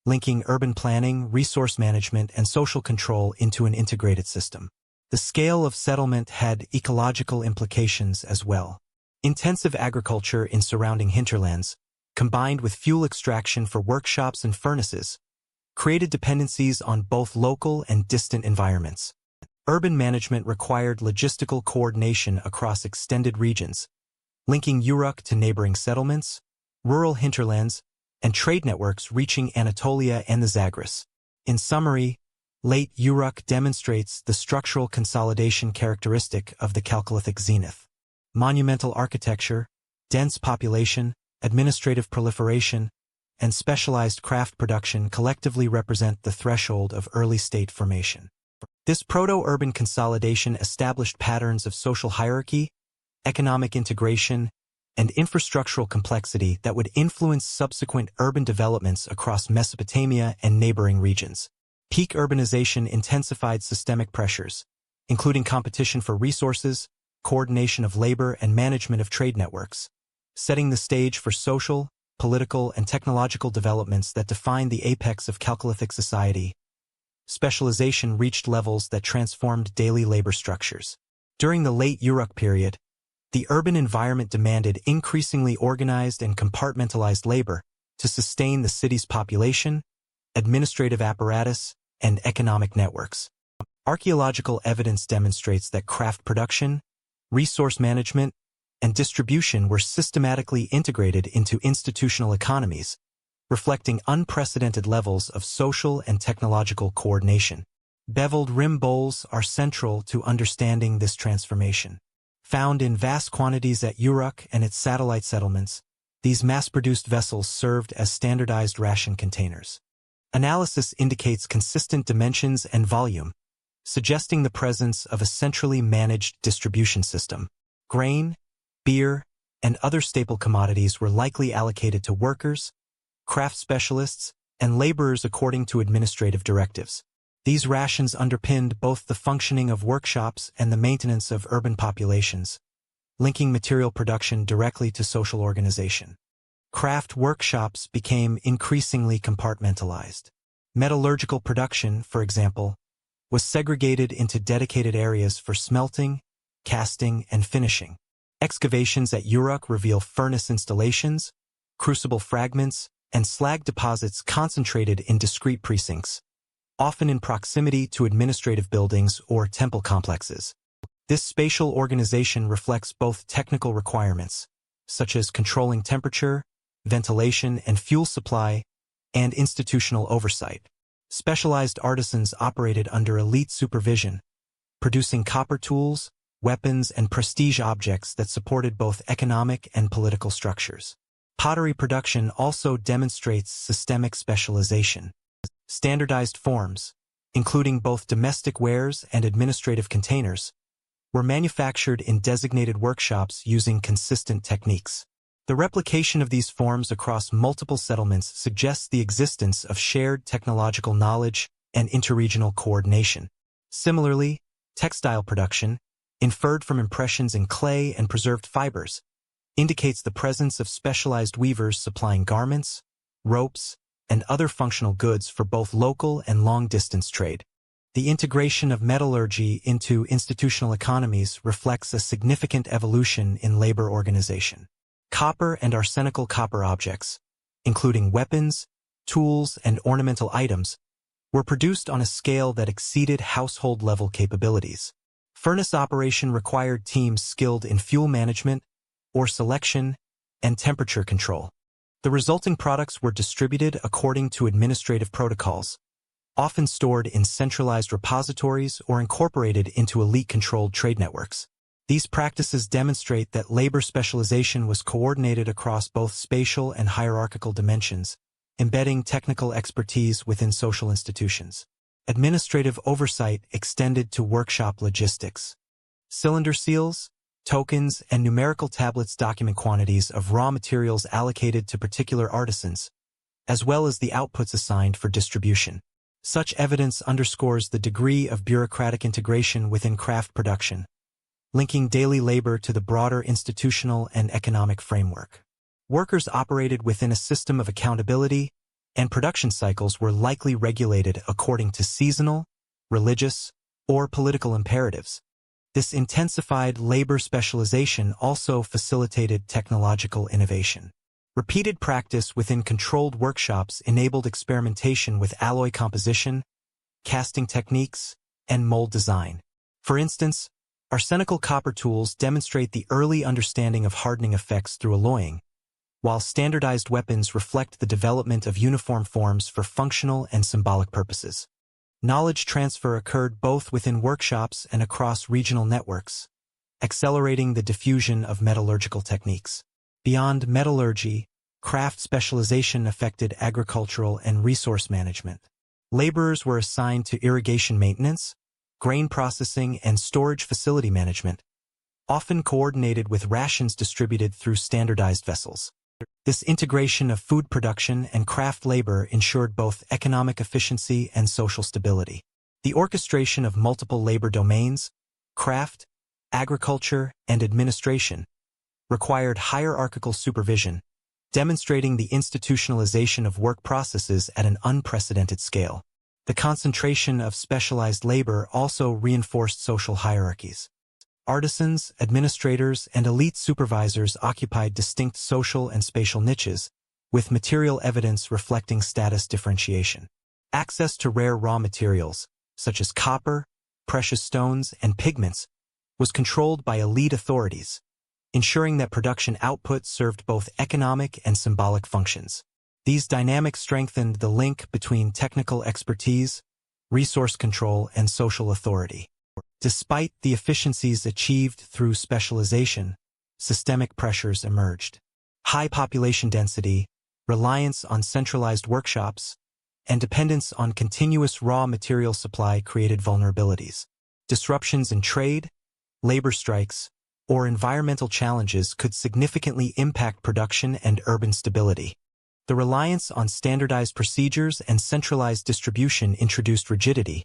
linking urban planning, resource management, and social control into an integrated system. The scale of settlement had ecological implications as well. Intensive agriculture in surrounding hinterlands, combined with fuel extraction for workshops and furnaces, created dependencies on both local and distant environments. Urban management required logistical coordination across extended regions, linking Uruk to neighboring settlements, rural hinterlands, and trade networks reaching Anatolia and the Zagros. In summary, late Uruk demonstrates the structural consolidation characteristic of the Chalcolithic zenith. Monumental architecture, dense population, administrative proliferation, and specialized craft production collectively represent the threshold of early state formation. This proto-urban consolidation established patterns of social hierarchy, economic integration, and infrastructural complexity that would influence subsequent urban developments across Mesopotamia and neighboring regions. Peak urbanization intensified systemic pressures, including competition for resources, coordination of labor, and management of trade networks, setting the stage for social, political, and technological developments that define the apex of Chalcolithic society. Specialization reached levels that transformed daily labor structures. During the late Uruk period, the urban environment demanded increasingly organized and compartmentalized labor to sustain the city's population, administrative apparatus, and economic networks. Archaeological evidence demonstrates that craft production, resource management, and distribution were systematically integrated into institutional economies, reflecting unprecedented levels of social and technological coordination. Beveled rim bowls are central to understanding this transformation. Found in vast quantities at Uruk and its satellite settlements, these mass-produced vessels served as standardized ration containers. Analysis indicates consistent dimensions and volume, suggesting the presence of a centrally managed distribution system. Grain, beer, and other staple commodities were likely allocated to workers, craft specialists, and laborers according to administrative directives. These rations underpinned both the functioning of workshops and the maintenance of urban populations, linking material production directly to social organization. Craft workshops became increasingly compartmentalized. Metallurgical production, for example, was segregated into dedicated areas for smelting, casting, and finishing. Excavations at Uruk reveal furnace installations, crucible fragments, and slag deposits concentrated in discrete precincts, often in proximity to administrative buildings or temple complexes. This spatial organization reflects both technical requirements, such as controlling temperature, ventilation, and fuel supply, and institutional oversight. Specialized artisans operated under elite supervision, producing copper tools, weapons, and prestige objects that supported both economic and political structures. Pottery production also demonstrates systemic specialization. Standardized forms, including both domestic wares and administrative containers, were manufactured in designated workshops using consistent techniques. The replication of these forms across multiple settlements suggests the existence of shared technological knowledge and interregional coordination. Similarly, textile production, inferred from impressions in clay and preserved fibers, indicates the presence of specialized weavers supplying garments, ropes, and other functional goods for both local and long-distance trade. The integration of metallurgy into institutional economies reflects a significant evolution in labor organization. Copper and arsenical copper objects, including weapons, tools, and ornamental items, were produced on a scale that exceeded household-level capabilities. Furnace operation required teams skilled in fuel management, ore selection, and temperature control. The resulting products were distributed according to administrative protocols, often stored in centralized repositories or incorporated into elite-controlled trade networks. These practices demonstrate that labor specialization was coordinated across both spatial and hierarchical dimensions, embedding technical expertise within social institutions. Administrative oversight extended to workshop logistics. Cylinder seals, tokens, and numerical tablets document quantities of raw materials allocated to particular artisans, as well as the outputs assigned for distribution. Such evidence underscores the degree of bureaucratic integration within craft production, linking daily labor to the broader institutional and economic framework. Workers operated within a system of accountability, and production cycles were likely regulated according to seasonal, religious, or political imperatives. This intensified labor specialization also facilitated technological innovation. Repeated practice within controlled workshops enabled experimentation with alloy composition, casting techniques, and mold design. For instance, arsenical copper tools demonstrate the early understanding of hardening effects through alloying, while standardized weapons reflect the development of uniform forms for functional and symbolic purposes. Knowledge transfer occurred both within workshops and across regional networks, accelerating the diffusion of metallurgical techniques. Beyond metallurgy, craft specialization affected agricultural and resource management. Laborers were assigned to irrigation maintenance, grain processing, and storage facility management, often coordinated with rations distributed through standardized vessels. This integration of food production and craft labor ensured both economic efficiency and social stability. The orchestration of multiple labor domains, craft, agriculture, and administration, required hierarchical supervision, demonstrating the institutionalization of work processes at an unprecedented scale. The concentration of specialized labor also reinforced social hierarchies. Artisans, administrators, and elite supervisors occupied distinct social and spatial niches, with material evidence reflecting status differentiation. Access to rare raw materials, such as copper, precious stones, and pigments, was controlled by elite authorities, ensuring that production output served both economic and symbolic functions. These dynamics strengthened the link between technical expertise, resource control, and social authority. Despite the efficiencies achieved through specialization, systemic pressures emerged. High population density, reliance on centralized workshops, and dependence on continuous raw material supply created vulnerabilities. Disruptions in trade, labor strikes, or environmental challenges could significantly impact production and urban stability. The reliance on standardized procedures and centralized distribution introduced rigidity,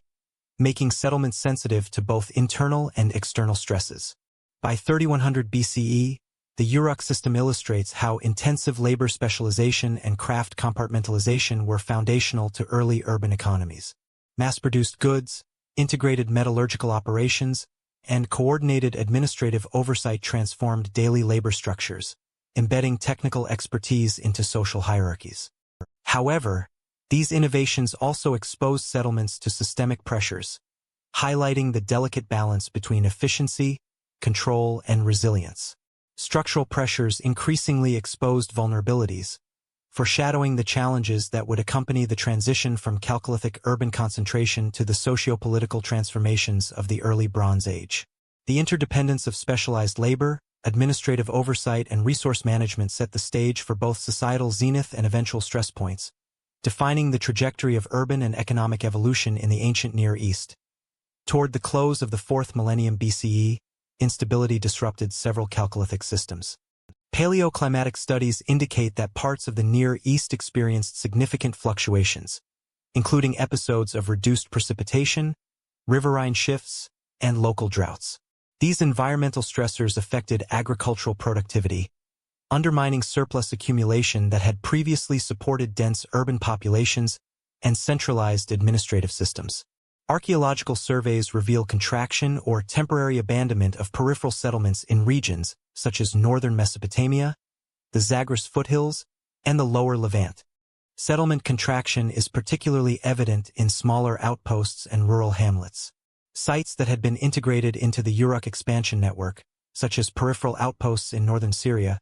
making settlements sensitive to both internal and external stresses. By 3100 BCE, the Uruk system illustrates how intensive labor specialization and craft compartmentalization were foundational to early urban economies. Mass-produced goods, integrated metallurgical operations, and coordinated administrative oversight transformed daily labor structures, embedding technical expertise into social hierarchies. However, these innovations also exposed settlements to systemic pressures, highlighting the delicate balance between efficiency, control, and resilience. Structural pressures increasingly exposed vulnerabilities, foreshadowing the challenges that would accompany the transition from Chalcolithic urban concentration to the socio-political transformations of the early Bronze Age. The interdependence of specialized labor, administrative oversight, and resource management set the stage for both societal zenith and eventual stress points, defining the trajectory of urban and economic evolution in the ancient Near East. Toward the close of the 4th millennium BCE, instability disrupted several Chalcolithic systems. Paleoclimatic studies indicate that parts of the Near East experienced significant fluctuations, including episodes of reduced precipitation, riverine shifts, and local droughts. These environmental stressors affected agricultural productivity, undermining surplus accumulation that had previously supported dense urban populations and centralized administrative systems. Archaeological surveys reveal contraction or temporary abandonment of peripheral settlements in regions such as northern Mesopotamia, the Zagros foothills, and the lower Levant. Settlement contraction is particularly evident in smaller outposts and rural hamlets. Sites that had been integrated into the Uruk expansion network, such as peripheral outposts in northern Syria,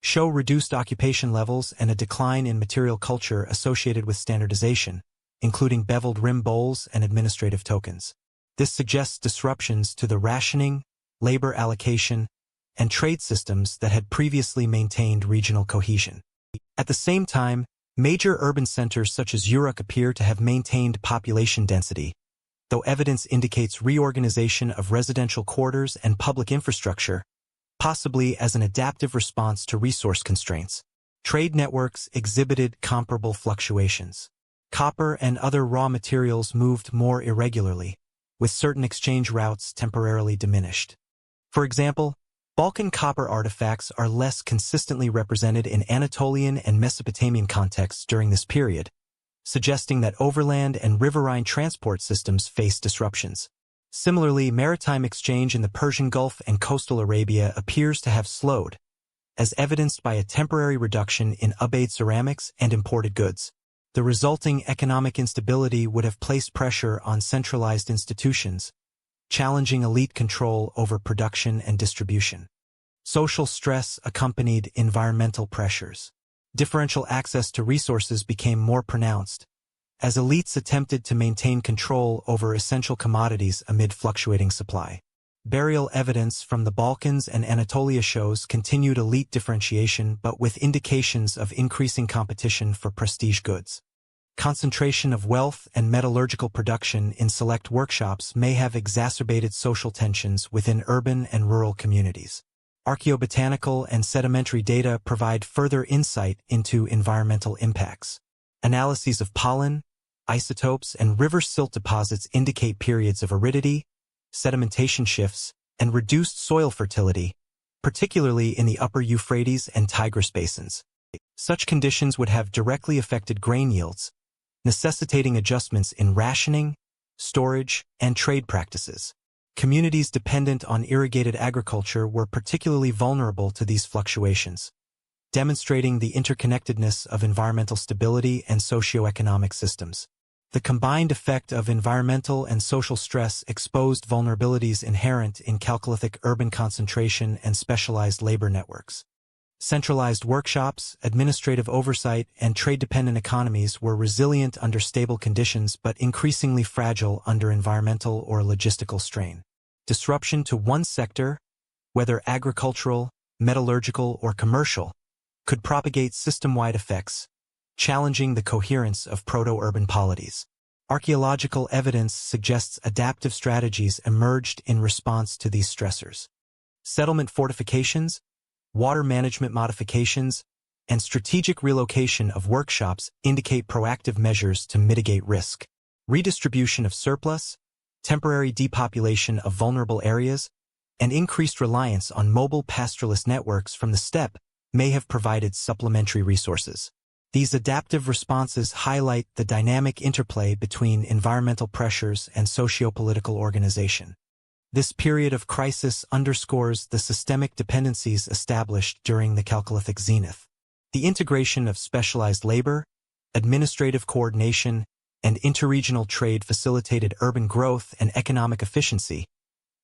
show reduced occupation levels and a decline in material culture associated with standardization, including beveled rim bowls and administrative tokens. This suggests disruptions to the rationing, labor allocation, and trade systems that had previously maintained regional cohesion. At the same time, major urban centers such as Uruk appear to have maintained population density, though evidence indicates reorganization of residential quarters and public infrastructure, possibly as an adaptive response to resource constraints. Trade networks exhibited comparable fluctuations. Copper and other raw materials moved more irregularly, with certain exchange routes temporarily diminished. For example, Balkan copper artifacts are less consistently represented in Anatolian and Mesopotamian contexts during this period, suggesting that overland and riverine transport systems faced disruptions. Similarly, maritime exchange in the Persian Gulf and coastal Arabia appears to have slowed, as evidenced by a temporary reduction in Ubaid ceramics and imported goods. The resulting economic instability would have placed pressure on centralized institutions, challenging elite control over production and distribution. Social stress accompanied environmental pressures. Differential access to resources became more pronounced, as elites attempted to maintain control over essential commodities amid fluctuating supply. Burial evidence from the Balkans and Anatolia shows continued elite differentiation but with indications of increasing competition for prestige goods. Concentration of wealth and metallurgical production in select workshops may have exacerbated social tensions within urban and rural communities. Archaeobotanical and sedimentary data provide further insight into environmental impacts. Analyses of pollen, isotopes, and river silt deposits indicate periods of aridity, sedimentation shifts, and reduced soil fertility, particularly in the upper Euphrates and Tigris basins. Such conditions would have directly affected grain yields, necessitating adjustments in rationing, storage, and trade practices. Communities dependent on irrigated agriculture were particularly vulnerable to these fluctuations, demonstrating the interconnectedness of environmental stability and socioeconomic systems. The combined effect of environmental and social stress exposed vulnerabilities inherent in Chalcolithic urban concentration and specialized labor networks. Centralized workshops, administrative oversight, and trade-dependent economies were resilient under stable conditions but increasingly fragile under environmental or logistical strain. Disruption to one sector, whether agricultural, metallurgical, or commercial, could propagate system-wide effects, challenging the coherence of proto-urban polities. Archaeological evidence suggests adaptive strategies emerged in response to these stressors. Settlement fortifications, water management modifications, and strategic relocation of workshops indicate proactive measures to mitigate risk. Redistribution of surplus, temporary depopulation of vulnerable areas, and increased reliance on mobile pastoralist networks from the steppe may have provided supplementary resources. These adaptive responses highlight the dynamic interplay between environmental pressures and socio-political organization. This period of crisis underscores the systemic dependencies established during the Chalcolithic zenith. The integration of specialized labor, administrative coordination, and interregional trade facilitated urban growth and economic efficiency,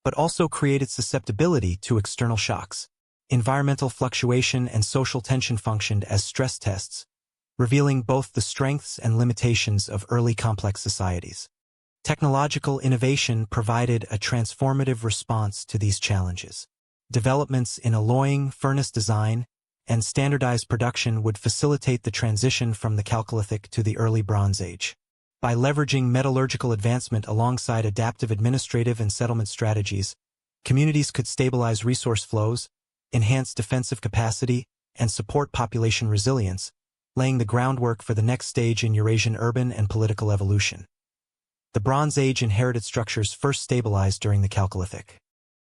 but also created susceptibility to external shocks. Environmental fluctuation and social tension functioned as stress tests, revealing both the strengths and limitations of early complex societies. Technological innovation provided a transformative response to these challenges. Developments in alloying, furnace design, and standardized production would facilitate the transition from the Chalcolithic to the early Bronze Age. By leveraging metallurgical advancement alongside adaptive administrative and settlement strategies, communities could stabilize resource flows, enhance defensive capacity, and support population resilience, laying the groundwork for the next stage in Eurasian urban and political evolution. The Bronze Age inherited structures first stabilized during the Chalcolithic.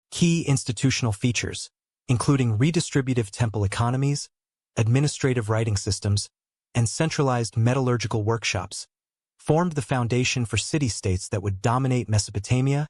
Key institutional features, including redistributive temple economies, administrative writing systems, and centralized metallurgical workshops, formed the foundation for city-states that would dominate Mesopotamia,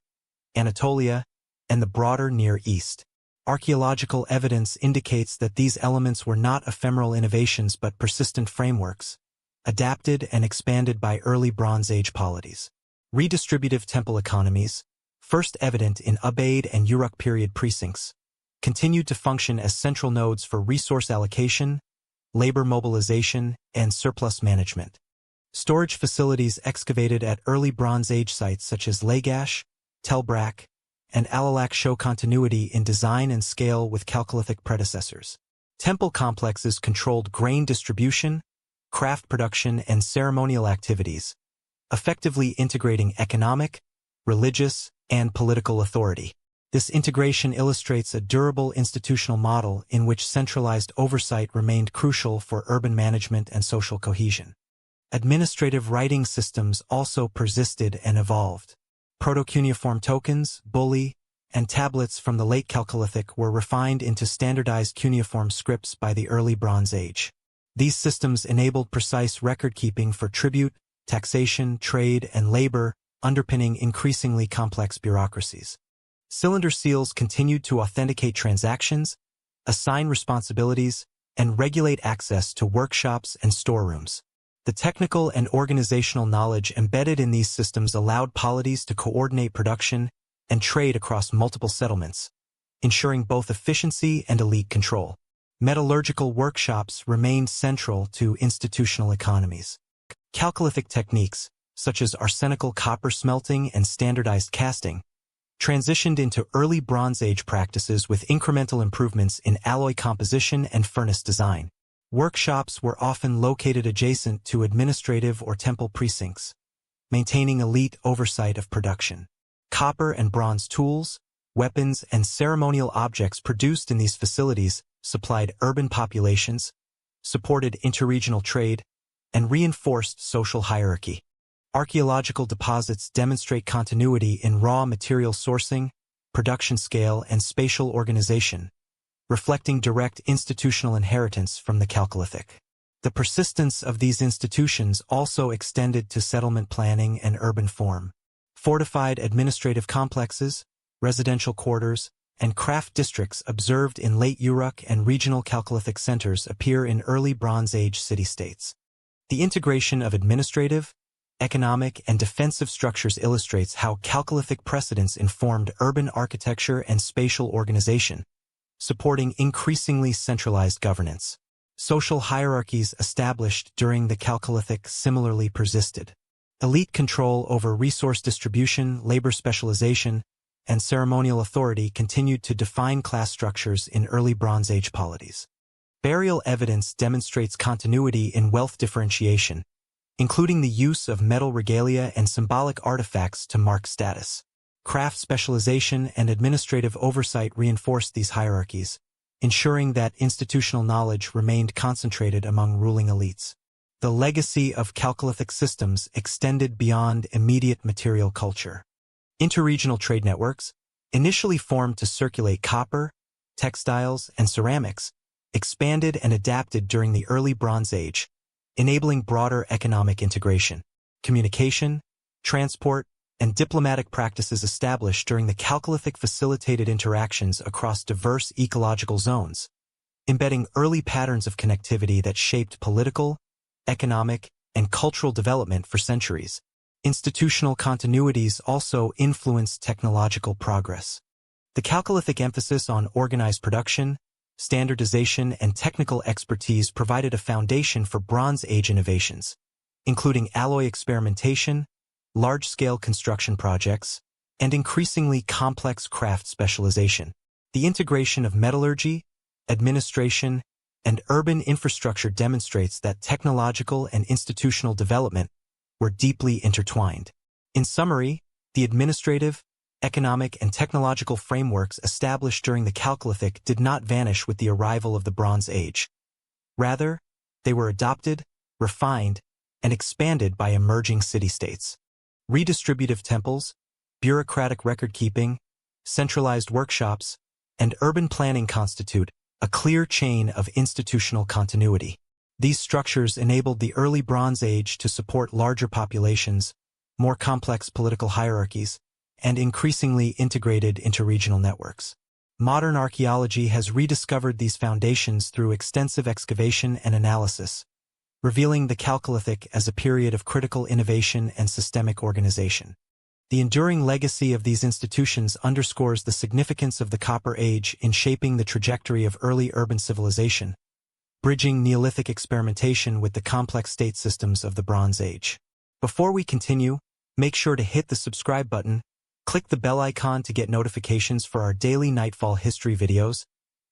Anatolia, and the broader Near East. Archaeological evidence indicates that these elements were not ephemeral innovations but persistent frameworks, adapted and expanded by early Bronze Age polities. Redistributive temple economies, first evident in Ubaid and Uruk period precincts, continued to function as central nodes for resource allocation, labor mobilization, and surplus management. Storage facilities excavated at early Bronze Age sites such as Lagash, Tel Brak, and Alalak show continuity in design and scale with Chalcolithic predecessors. Temple complexes controlled grain distribution, craft production, and ceremonial activities, effectively integrating economic, religious, and political authority. This integration illustrates a durable institutional model in which centralized oversight remained crucial for urban management and social cohesion. Administrative writing systems also persisted and evolved. Proto-cuneiform tokens, bulli, and tablets from the late Chalcolithic were refined into standardized cuneiform scripts by the early Bronze Age. These systems enabled precise record-keeping for tribute, taxation, trade, and labor, underpinning increasingly complex bureaucracies. Cylinder seals continued to authenticate transactions, assign responsibilities, and regulate access to workshops and storerooms. The technical and organizational knowledge embedded in these systems allowed polities to coordinate production and trade across multiple settlements, ensuring both efficiency and elite control. Metallurgical workshops remained central to institutional economies. Chalcolithic techniques, such as arsenical copper smelting and standardized casting, transitioned into early Bronze Age practices with incremental improvements in alloy composition and furnace design. Workshops were often located adjacent to administrative or temple precincts, maintaining elite oversight of production. Copper and bronze tools, weapons, and ceremonial objects produced in these facilities supplied urban populations, supported interregional trade, and reinforced social hierarchy. Archaeological deposits demonstrate continuity in raw material sourcing, production scale, and spatial organization, reflecting direct institutional inheritance from the Chalcolithic. The persistence of these institutions also extended to settlement planning and urban form. Fortified administrative complexes, residential quarters, and craft districts observed in late Uruk and regional Chalcolithic centers appear in early Bronze Age city-states. The integration of administrative, economic, and defensive structures illustrates how Chalcolithic precedents informed urban architecture and spatial organization, supporting increasingly centralized governance. Social hierarchies established during the Chalcolithic similarly persisted. Elite control over resource distribution, labor specialization, and ceremonial authority continued to define class structures in early Bronze Age polities. Burial evidence demonstrates continuity in wealth differentiation, including the use of metal regalia and symbolic artifacts to mark status. Craft specialization and administrative oversight reinforced these hierarchies, ensuring that institutional knowledge remained concentrated among ruling elites. The legacy of Chalcolithic systems extended beyond immediate material culture. Interregional trade networks, initially formed to circulate copper, textiles, and ceramics, expanded and adapted during the early Bronze Age, enabling broader economic integration. Communication, transport, and diplomatic practices established during the Chalcolithic facilitated interactions across diverse ecological zones, embedding early patterns of connectivity that shaped political, economic, and cultural development for centuries. Institutional continuities also influenced technological progress. The Chalcolithic emphasis on organized production, standardization, and technical expertise provided a foundation for Bronze Age innovations, including alloy experimentation, large-scale construction projects, and increasingly complex craft specialization. The integration of metallurgy, administration, and urban infrastructure demonstrates that technological and institutional development were deeply intertwined. In summary, the administrative, economic, and technological frameworks established during the Chalcolithic did not vanish with the arrival of the Bronze Age. Rather, they were adopted, refined, and expanded by emerging city-states. Redistributive temples, bureaucratic record-keeping, centralized workshops, and urban planning constitute a clear chain of institutional continuity. These structures enabled the early Bronze Age to support larger populations, more complex political hierarchies, and increasingly integrated interregional networks. Modern archaeology has rediscovered these foundations through extensive excavation and analysis, revealing the Chalcolithic as a period of critical innovation and systemic organization. The enduring legacy of these institutions underscores the significance of the Copper Age in shaping the trajectory of early urban civilization, bridging Neolithic experimentation with the complex state systems of the Bronze Age. Before we continue, make sure to hit the subscribe button, click the bell icon to get notifications for our daily Nightfall history videos,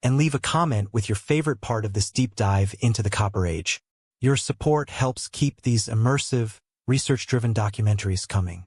and leave a comment with your favorite part of this deep dive into the Copper Age. Your support helps keep these immersive, research-driven documentaries coming.